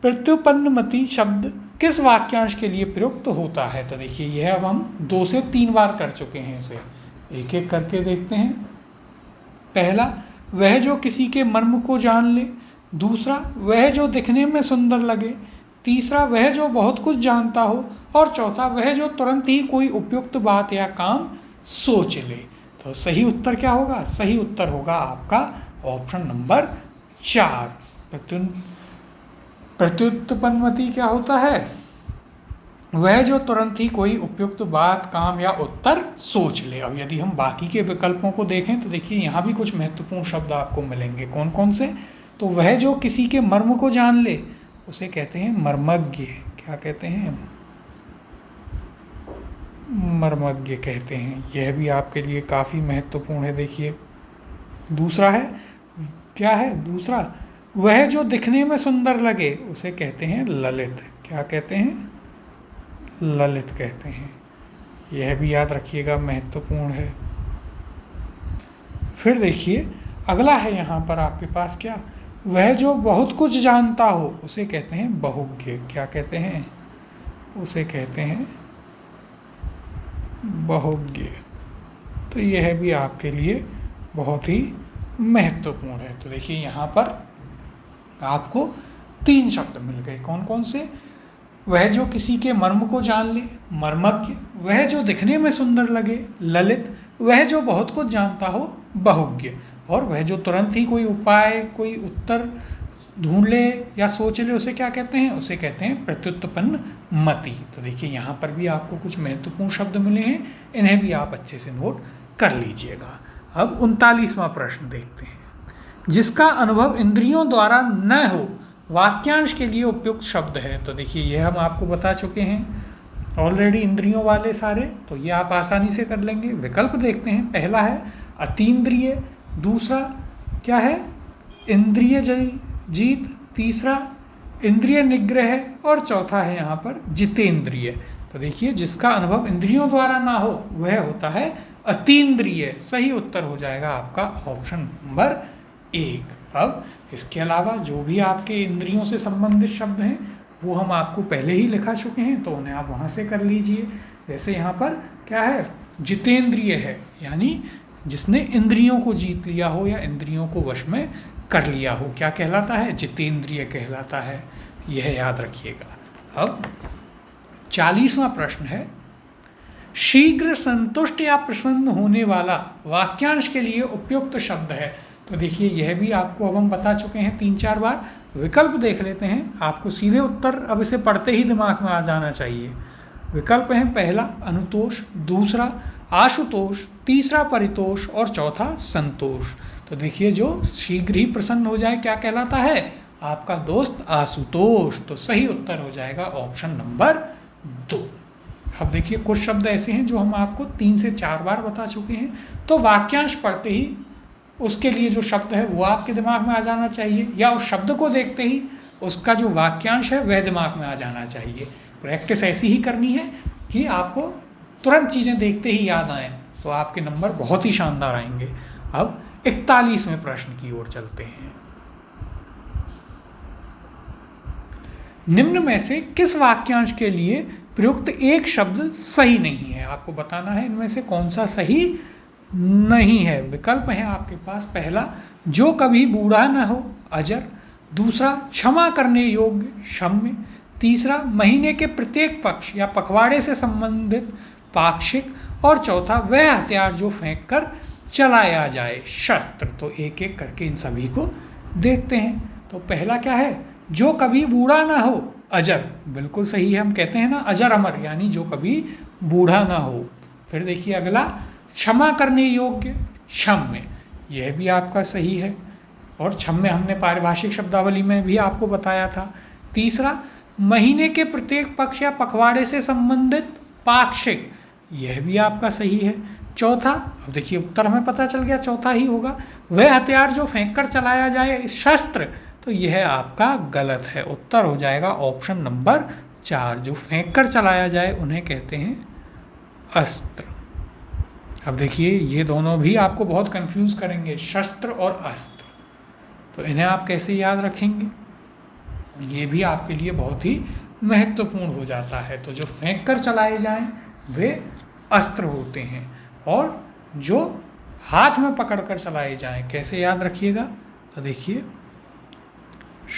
प्रत्युत्पन्नमति शब्द किस वाक्यांश के लिए प्रयुक्त होता है? तो देखिए, यह अब हम 2 से 3 बार कर चुके हैं, इसे एक एक करके देखते हैं। पहला, वह जो किसी के मर्म को जान ले। दूसरा, वह जो दिखने में सुंदर लगे। तीसरा, वह जो बहुत कुछ जानता हो। और चौथा, वह जो तुरंत ही कोई उपयुक्त बात या काम सोच ले। तो सही उत्तर क्या होगा? सही उत्तर होगा आपका ऑप्शन नंबर 4। प्रत्युत्पन्नमति क्या होता है? वह जो तुरंत ही कोई उपयुक्त बात, काम या उत्तर सोच ले। अब यदि हम बाकी के विकल्पों को देखें तो देखिए, यहाँ भी कुछ महत्वपूर्ण शब्द आपको मिलेंगे। कौन कौन से? तो वह जो किसी के मर्म को जान ले, उसे कहते हैं मर्मज्ञ। क्या कहते हैं? मर्मज्ञ कहते हैं। यह भी आपके लिए काफ़ी महत्वपूर्ण है। देखिए, दूसरा है, क्या है दूसरा? वह जो दिखने में सुंदर लगे, उसे कहते हैं ललित। क्या कहते हैं? ललित कहते हैं। यह भी याद रखिएगा, महत्वपूर्ण है। फिर देखिए, अगला है यहाँ पर आपके पास क्या? वह जो बहुत कुछ जानता हो, उसे कहते हैं बहुज्ञ। क्या कहते हैं? उसे कहते हैं बहुज्ञ। तो यह भी आपके लिए बहुत ही महत्वपूर्ण है। तो देखिए, यहाँ पर आपको 3 शब्द मिल गए। कौन कौन से? वह जो किसी के मर्म को जान ले, मर्मज्ञ। वह जो दिखने में सुंदर लगे, ललित। वह जो बहुत कुछ जानता हो, बहुज्ञ। और वह जो तुरंत ही कोई उपाय, कोई उत्तर ढूंढ ले या सोच ले, उसे क्या कहते हैं? उसे कहते हैं प्रत्युत्पन्नमति। तो देखिए, यहाँ पर भी आपको कुछ महत्वपूर्ण शब्द मिले हैं, इन्हें भी आप अच्छे से नोट कर लीजिएगा। अब 39वां प्रश्न देखते हैं। जिसका अनुभव इंद्रियों द्वारा न हो, वाक्यांश के लिए उपयुक्त शब्द है। तो देखिए, यह हम आपको बता चुके हैं ऑलरेडी, इंद्रियों वाले सारे, तो ये आप आसानी से कर लेंगे। विकल्प देखते हैं। पहला है अतीन्द्रिय। दूसरा क्या है? इंद्रिय जीत। तीसरा इंद्रिय निग्रह। और चौथा है यहाँ पर जितेंद्रिय। तो देखिए, जिसका अनुभव इंद्रियों द्वारा ना हो, वह होता है अतीन्द्रिय। सही उत्तर हो जाएगा आपका ऑप्शन नंबर 1। अब इसके अलावा जो भी आपके इंद्रियों से संबंधित शब्द हैं, वो हम आपको पहले ही लिखा चुके हैं, तो उन्हें आप वहाँ से कर लीजिए। जैसे यहाँ पर क्या है? जितेंद्रिय है, यानी जिसने इंद्रियों को जीत लिया हो या इंद्रियों को वश में कर लिया हो। क्या कहलाता है? जितेंद्रिय कहलाता है। यह याद रखिएगा। अब 40वां प्रश्न है, शीघ्र संतुष्ट या प्रसन्न होने वाला वाक्यांश के लिए उपयुक्त शब्द है। तो देखिए, यह भी आपको अब हम बता चुके हैं 3-4 बार। विकल्प देख लेते हैं। आपको सीधे उत्तर अब इसे पढ़ते ही दिमाग में आ जाना चाहिए। विकल्प हैं, पहला अनुतोष। दूसरा आशुतोष। तीसरा परितोष। और चौथा संतोष। तो देखिए, जो शीघ्र ही प्रसन्न हो जाए, क्या कहलाता है? आपका दोस्त आशुतोष। तो सही उत्तर हो जाएगा ऑप्शन नंबर 2। अब देखिए, कुछ शब्द ऐसे हैं जो हम आपको 3 से 4 बार बता चुके हैं, तो वाक्यांश पढ़ते ही उसके लिए जो शब्द है वो आपके दिमाग में आ जाना चाहिए, या उस शब्द को देखते ही उसका जो वाक्यांश है वह दिमाग में आ जाना चाहिए। प्रैक्टिस ऐसी ही करनी है कि आपको तुरंत चीज़ें देखते ही याद आएँ, तो आपके नंबर बहुत ही शानदार आएंगे। अब 41वें प्रश्न की ओर चलते हैं। निम्न में से किस वाक्यांश के लिए प्रयुक्त एक शब्द सही नहीं है? आपको बताना है इनमें से कौन सा सही नहीं है। विकल्प है आपके पास। पहला, जो कभी बूढ़ा न हो, अजर। दूसरा, क्षमा करने योग्य, क्षम्य। तीसरा, महीने के प्रत्येक पक्ष या पखवाड़े से संबंधित, पाक्षिक। और चौथा, वह हथियार जो फेंक कर चलाया जाए, शस्त्र। तो एक एक करके इन सभी को देखते हैं। तो पहला क्या है? जो कभी बूढ़ा ना हो, अजर। बिल्कुल सही है। हम कहते हैं ना, अजर अमर, यानी जो कभी बूढ़ा ना हो। फिर देखिए अगला, क्षमा करने योग्य, क्षम्य। यह भी आपका सही है। और क्षम्य हमने पारिभाषिक शब्दावली में भी आपको बताया था। तीसरा, महीने के प्रत्येक पक्ष या पखवाड़े से संबंधित, पाक्षिक। यह भी आपका सही है। चौथा, अब देखिए उत्तर हमें पता चल गया, चौथा ही होगा। वह हथियार जो फेंक कर चलाया जाए, शस्त्र। तो यह आपका गलत है। उत्तर हो जाएगा ऑप्शन नंबर 4। जो फेंक कर चलाया जाए उन्हें कहते हैं अस्त्र। अब देखिए ये दोनों भी आपको बहुत कंफ्यूज करेंगे, शस्त्र और अस्त्र। तो इन्हें आप कैसे याद रखेंगे, ये भी आपके लिए बहुत ही महत्वपूर्ण हो जाता है। तो जो फेंक कर चलाए जाएं वे अस्त्र होते हैं, और जो हाथ में पकड़ कर चलाए जाएं कैसे याद रखिएगा। तो देखिए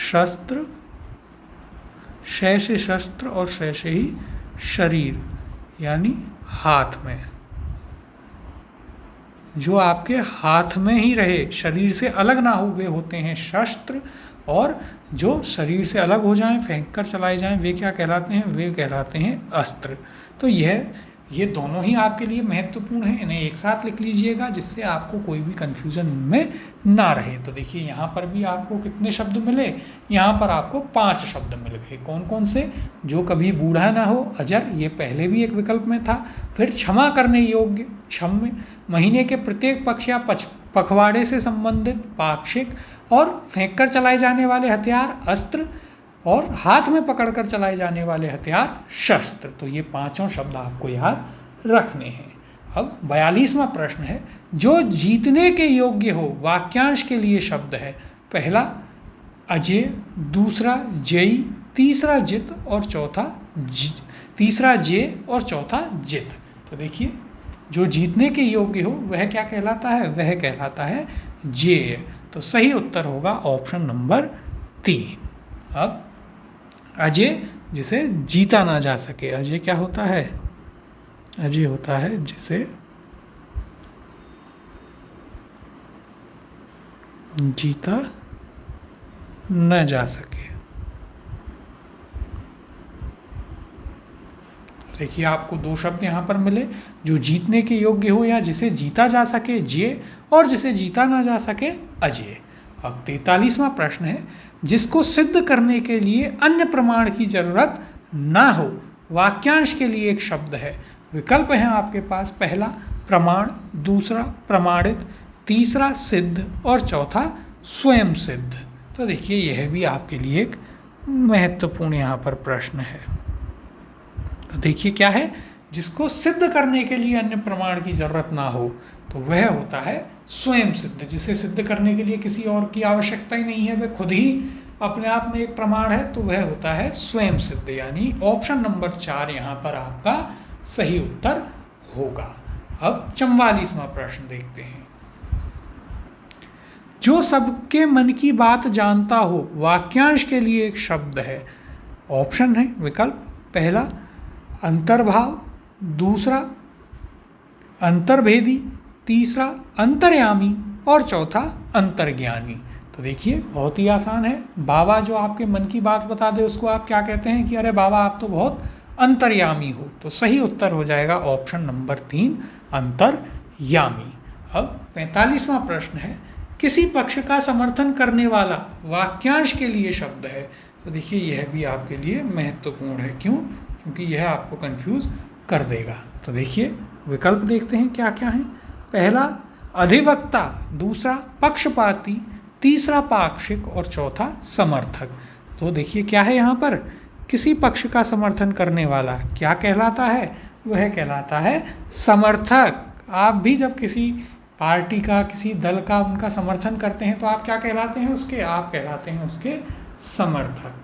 शस्त्र, शय से शस्त्र और शय से ही शरीर, यानी हाथ में, जो आपके हाथ में ही रहे, शरीर से अलग ना हो, वे होते हैं शस्त्र। और जो शरीर से अलग हो जाएं, फेंक कर चलाए जाएं, वे क्या कहलाते हैं, वे कहलाते हैं अस्त्र। तो ये दोनों ही आपके लिए महत्वपूर्ण हैं, इन्हें एक साथ लिख लीजिएगा जिससे आपको कोई भी कन्फ्यूज़न में ना रहे। तो देखिए यहाँ पर भी आपको कितने शब्द मिले, यहाँ पर आपको 5 शब्द मिल गए। कौन कौन से, जो कभी बूढ़ा ना हो, अजर, ये पहले भी एक विकल्प में था। फिर क्षमा करने योग्य, क्षम्य, महीने के प्रत्येक पक्ष या पखवाड़े से संबंधित, पाक्षिक, और फेंक कर चलाए जाने वाले हथियार अस्त्र, और हाथ में पकड़कर चलाए जाने वाले हथियार शस्त्र। तो ये 5 शब्द आपको याद रखने हैं। अब 42वां प्रश्न है, जो जीतने के योग्य हो वाक्यांश के लिए शब्द है। पहला अजय, दूसरा जयी, तीसरा जित और चौथा तीसरा जय और चौथा जित। तो देखिए जो जीतने के योग्य हो वह क्या कहलाता है, वह कहलाता है जेय। तो सही उत्तर होगा ऑप्शन नंबर 3। अब अजय जिसे जीता ना जा सके, अजय क्या होता है, अजय होता है जिसे जीता न जा सके। देखिए आपको 2 शब्द यहाँ पर मिले, जो जीतने के योग्य हो या जिसे जीता जा सके जय, और जिसे जीता ना जा सके अजय। अब 43वां प्रश्न है, जिसको सिद्ध करने के लिए अन्य प्रमाण की जरूरत ना हो वाक्यांश के लिए एक शब्द है। विकल्प हैं आपके पास, पहला प्रमाण, दूसरा प्रमाणित, तीसरा सिद्ध और चौथा स्वयं सिद्ध। तो देखिए यह भी आपके लिए एक महत्वपूर्ण यहाँ पर प्रश्न है। तो देखिए क्या है, जिसको सिद्ध करने के लिए अन्य प्रमाण की जरूरत ना हो तो वह होता है स्वयं सिद्ध। जिसे सिद्ध करने के लिए किसी और की आवश्यकता ही नहीं है, वह खुद ही अपने आप में एक प्रमाण है, तो वह होता है स्वयं सिद्ध। यानी ऑप्शन नंबर 4 यहाँ पर आपका सही उत्तर होगा। अब 44वां प्रश्न देखते हैं, जो सबके मन की बात जानता हो वाक्यांश के लिए एक शब्द है। ऑप्शन है विकल्प, पहला अंतर्भाव, दूसरा अंतर्भेदी, तीसरा अंतर्यामी और चौथा अंतर्ज्ञानी। तो देखिए बहुत ही आसान है, बाबा जो आपके मन की बात बता दे उसको आप क्या कहते हैं कि अरे बाबा आप तो बहुत अंतर्यामी हो। तो सही उत्तर हो जाएगा ऑप्शन नंबर 3 अंतर्यामी। अब 45वां प्रश्न है, किसी पक्ष का समर्थन करने वाला वाक्यांश के लिए शब्द है। तो देखिए यह भी आपके लिए महत्वपूर्ण है, क्यों, क्योंकि यह आपको कंफ्यूज कर देगा। तो देखिए विकल्प देखते हैं क्या क्या हैं। पहला अधिवक्ता, दूसरा पक्षपाती, तीसरा पाक्षिक और चौथा समर्थक। तो देखिए क्या है यहाँ पर, किसी पक्ष का समर्थन करने वाला क्या कहलाता है, वह कहलाता है समर्थक। आप भी जब किसी पार्टी का, किसी दल का, उनका समर्थन करते हैं तो आप क्या कहलाते हैं उसके, आप कहलाते हैं उसके समर्थक।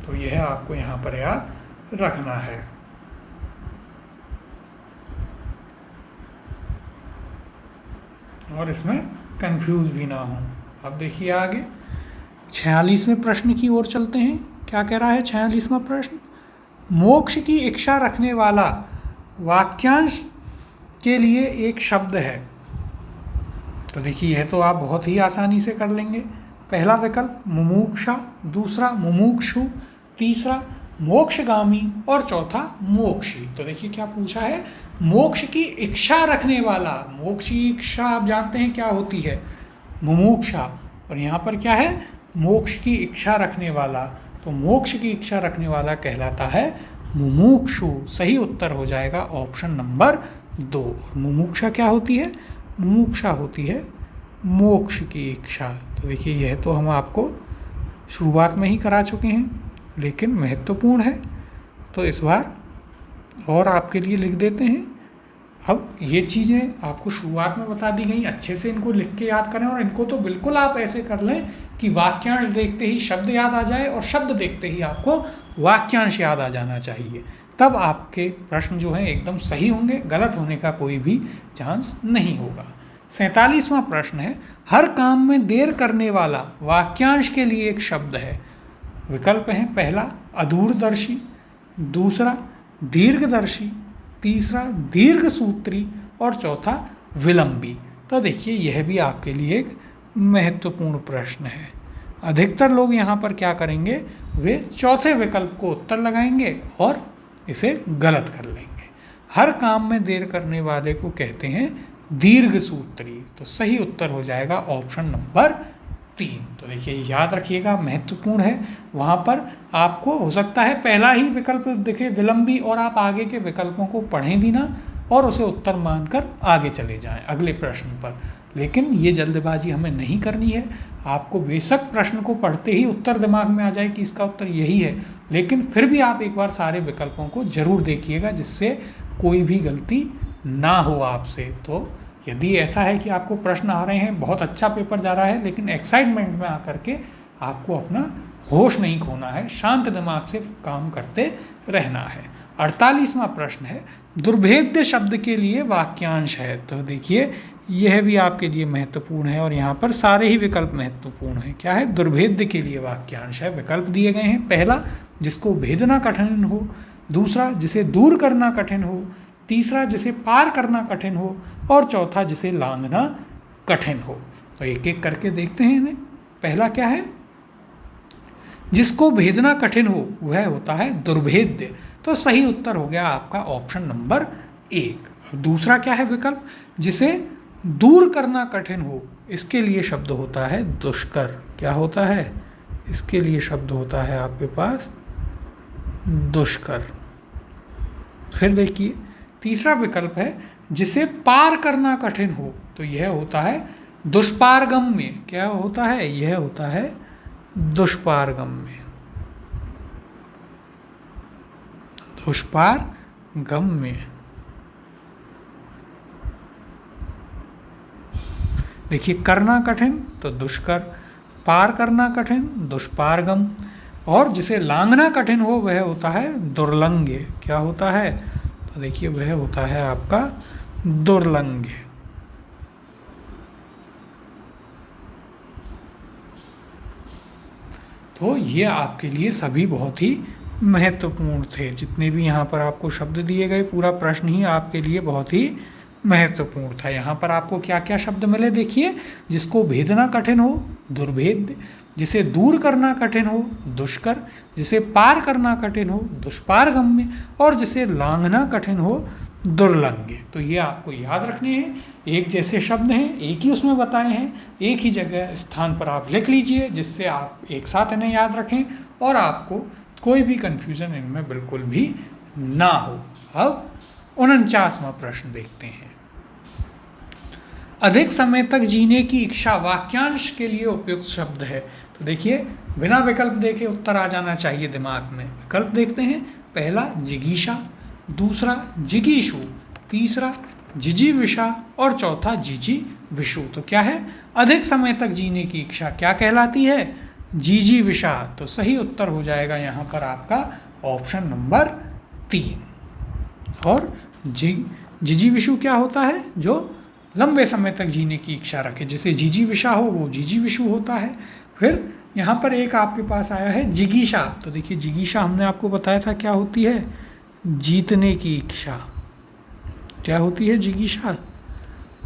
तो यह आपको यहाँ पर याद रखना है। और इसमें कंफ्यूज भी ना हो। अब देखिए आगे 46वें प्रश्न की ओर चलते हैं। क्या कह रहा है 46वां प्रश्न, मोक्ष की इच्छा रखने वाला वाक्यांश के लिए एक शब्द है। तो देखिए यह तो आप बहुत ही आसानी से कर लेंगे। पहला विकल्प मुमुक्षा, दूसरा मुमुक्षु, तीसरा मोक्षगामी और चौथा मोक्षी। तो देखिए क्या पूछा है, मोक्ष की इच्छा रखने वाला। मोक्ष की इच्छा आप जानते हैं क्या होती है, मुमुक्षा, और यहाँ पर क्या है, मोक्ष की इच्छा रखने वाला। तो मोक्ष की इच्छा रखने वाला कहलाता है मुमुक्षु। सही उत्तर हो जाएगा ऑप्शन नंबर 2। मुमुक्षा क्या होती है, मुमुक्षा होती है मोक्ष की इच्छा। तो देखिए यह तो हम आपको शुरुआत में ही करा चुके हैं, लेकिन महत्वपूर्ण है तो इस बार और आपके लिए लिख देते हैं। अब ये चीज़ें आपको शुरुआत में बता दी गई, अच्छे से इनको लिख के याद करें, और इनको तो बिल्कुल आप ऐसे कर लें कि वाक्यांश देखते ही शब्द याद आ जाए और शब्द देखते ही आपको वाक्यांश याद आ जाना चाहिए। तब आपके प्रश्न जो हैं एकदम सही होंगे, गलत होने का कोई भी चांस नहीं होगा। 47वां प्रश्न है, हर काम में देर करने वाला वाक्यांश के लिए एक शब्द है। विकल्प हैं, पहला अदूरदर्शी, दूसरा दीर्घदर्शी, तीसरा दीर्घसूत्री और चौथा विलंबी। तो देखिए यह भी आपके लिए एक महत्वपूर्ण प्रश्न है। अधिकतर लोग यहाँ पर क्या करेंगे, वे चौथे विकल्प को उत्तर लगाएंगे और इसे गलत कर लेंगे। हर काम में देर करने वाले को कहते हैं दीर्घसूत्री। तो सही उत्तर हो जाएगा ऑप्शन नंबर 3। तो देखिए याद रखिएगा, महत्वपूर्ण है। वहाँ पर आपको हो सकता है पहला ही विकल्प दिखे विलंबी और आप आगे के विकल्पों को पढ़ें भी ना और उसे उत्तर मानकर आगे चले जाएं अगले प्रश्न पर। लेकिन ये जल्दबाजी हमें नहीं करनी है। आपको बेशक प्रश्न को पढ़ते ही उत्तर दिमाग में आ जाए कि इसका उत्तर यही है, लेकिन फिर भी आप एक बार सारे विकल्पों को जरूर देखिएगा, जिससे कोई भी गलती ना हो आपसे। तो यदि ऐसा है कि आपको प्रश्न आ रहे हैं, बहुत अच्छा पेपर जा रहा है, लेकिन एक्साइटमेंट में आकर के आपको अपना होश नहीं खोना है, शांत दिमाग से काम करते रहना है। 48वां प्रश्न है, दुर्भेद्य शब्द के लिए वाक्यांश है। तो देखिए यह भी आपके लिए महत्वपूर्ण है और यहाँ पर सारे ही विकल्प महत्वपूर्ण हैं। क्या है, दुर्भेद्य के लिए वाक्यांश है। विकल्प दिए गए हैं, पहला जिसको भेदना कठिन हो, दूसरा जिसे दूर करना कठिन हो, तीसरा जिसे पार करना कठिन हो और चौथा जिसे लांघना कठिन हो। तो एक एक करके देखते हैं इन्हें। पहला क्या है, जिसको भेदना कठिन हो वह होता है दुर्भेद्य। तो सही उत्तर हो गया आपका ऑप्शन नंबर 1। दूसरा क्या है विकल्प, जिसे दूर करना कठिन हो, इसके लिए शब्द होता है दुष्कर। क्या होता है, इसके लिए शब्द होता है आपके पास दुष्कर। फिर देखिए तीसरा विकल्प है, जिसे पार करना कठिन हो, तो यह होता है दुष्पारगम्य। क्या होता है, यह होता है दुष्पारगम्य। दुष्पारगम्य। देखिए करना कठिन तो दुष्कर, पार करना कठिन दुष्पारगम, और जिसे लांघना कठिन हो वह होता है दुर्लंघ्य। क्या होता है, तो देखिए वह होता है आपका दुर्लंघ्य। तो ये आपके लिए सभी बहुत ही महत्वपूर्ण थे। जितने भी यहाँ पर आपको शब्द दिए गए, पूरा प्रश्न ही आपके लिए बहुत ही महत्वपूर्ण था। यहाँ पर आपको क्या क्या शब्द मिले देखिए, जिसको भेदना कठिन हो दुर्भेद्य, जिसे दूर करना कठिन हो दुष्कर, जिसे पार करना कठिन हो दुष्पारगम्य और जिसे लांघना कठिन हो दुर्लंघ्य। तो ये आपको याद रखने हैं। एक जैसे शब्द हैं, एक ही उसमें बताए हैं, एक ही जगह स्थान पर आप लिख लीजिए, जिससे आप एक साथ इन्हें याद रखें और आपको कोई भी कन्फ्यूज़न इनमें बिल्कुल भी ना हो। अब 49वां प्रश्न देखते हैं। अधिक समय तक जीने की इच्छा वाक्यांश के लिए उपयुक्त शब्द है। तो देखिए बिना विकल्प देखे उत्तर आ जाना चाहिए दिमाग में। विकल्प देखते हैं, पहला जिगीषा, दूसरा जिगीषु, तीसरा जिजीविषा और चौथा जिजीविषु। तो क्या है, अधिक समय तक जीने की इच्छा क्या कहलाती है, जिजीविषा। तो सही उत्तर हो जाएगा यहाँ पर आपका ऑप्शन नंबर 3। और जिजीविषु क्या होता है, जो लंबे समय तक जीने की इच्छा रखे, जिसे जिजीविषा हो वो जिजीविषु होता है। फिर यहाँ पर एक आपके पास आया है जिगीषा। तो देखिए जिगीषा हमने आपको बताया था क्या होती है, जीतने की इच्छा। क्या होती है जिगीषा,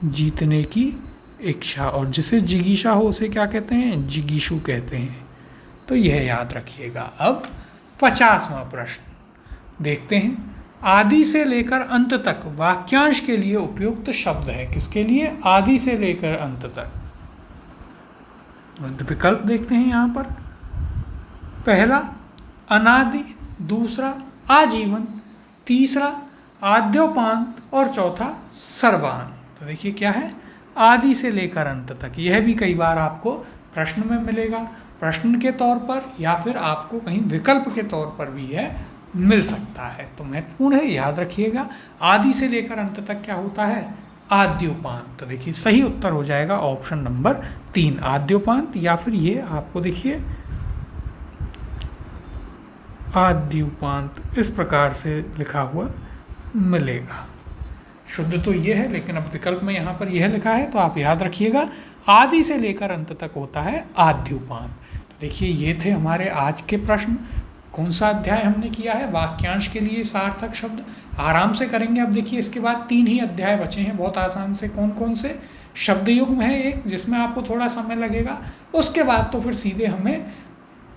जीतने की इच्छा। और जिसे जिगीषा हो उसे क्या कहते हैं, जिगीषु कहते हैं। तो यह याद रखिएगा। अब 50वां प्रश्न देखते हैं। आदि से लेकर अंत तक वाक्यांश के लिए उपयुक्त शब्द है। किसके लिए, आदि से लेकर अंत तक। विकल्प देखते हैं यहाँ पर, पहला अनादि, दूसरा आजीवन, तीसरा आद्योपांत और चौथा सर्वान। तो देखिए क्या है, आदि से लेकर अंत तक। यह भी कई बार आपको प्रश्न में मिलेगा, प्रश्न के तौर पर या फिर आपको कहीं विकल्प के तौर पर भी यह मिल सकता है। तो महत्वपूर्ण है, याद रखिएगा। आदि से लेकर अंत तक क्या होता है? आद्योपांत। तो देखिए सही उत्तर हो जाएगा ऑप्शन नंबर 3 आद्योपांत, या फिर ये आपको देखिए आद्योपांत इस प्रकार से लिखा हुआ मिलेगा। शुद्ध तो ये है, लेकिन अब विकल्प में यहाँ पर यह लिखा है, तो आप याद रखिएगा आदि से लेकर अंत तक होता है आद्योपांत। तो देखिए ये थे हमारे आज के प्रश्न। कौन सा अध्याय हमने किया है? वाक्यांश के लिए सार्थक शब्द। आराम से करेंगे। अब देखिए इसके बाद 3 ही अध्याय बचे हैं, बहुत आसान से। कौन कौन से? शब्द युग्म है एक, जिसमें आपको थोड़ा समय लगेगा। उसके बाद तो फिर सीधे हमें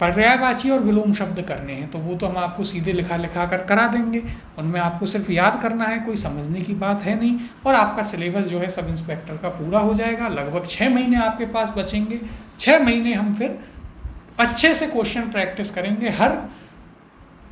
पर्यायवाची और विलोम शब्द करने हैं, तो वो तो हम आपको सीधे लिखा लिखा कर करा देंगे। उनमें आपको सिर्फ याद करना है, कोई समझने की बात है नहीं। और आपका सिलेबस जो है सब इंस्पेक्टर का पूरा हो जाएगा। लगभग 6 महीने आपके पास बचेंगे। 6 महीने हम फिर अच्छे से क्वेश्चन प्रैक्टिस करेंगे, हर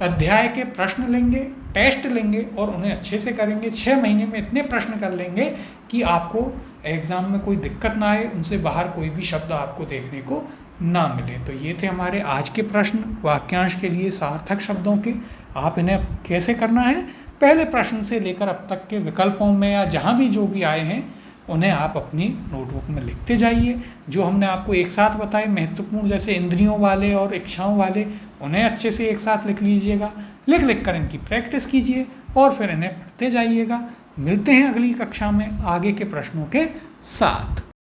अध्याय के प्रश्न लेंगे, टेस्ट लेंगे और उन्हें अच्छे से करेंगे। 6 महीने में इतने प्रश्न कर लेंगे कि आपको एग्ज़ाम में कोई दिक्कत ना आए, उनसे बाहर कोई भी शब्द आपको देखने को ना मिले। तो ये थे हमारे आज के प्रश्न वाक्यांश के लिए सार्थक शब्दों के। आप इन्हें कैसे करना है? पहले प्रश्न से लेकर अब तक के विकल्पों में या जहाँ भी जो भी आए हैं उन्हें आप अपनी नोटबुक में लिखते जाइए। जो हमने आपको एक साथ बताए महत्वपूर्ण, जैसे इंद्रियों वाले और इच्छाओं वाले, उन्हें अच्छे से एक साथ लिख लीजिएगा। लिख कर इनकी प्रैक्टिस कीजिए और फिर इन्हें पढ़ते जाइएगा। मिलते हैं अगली कक्षा में आगे के प्रश्नों के साथ।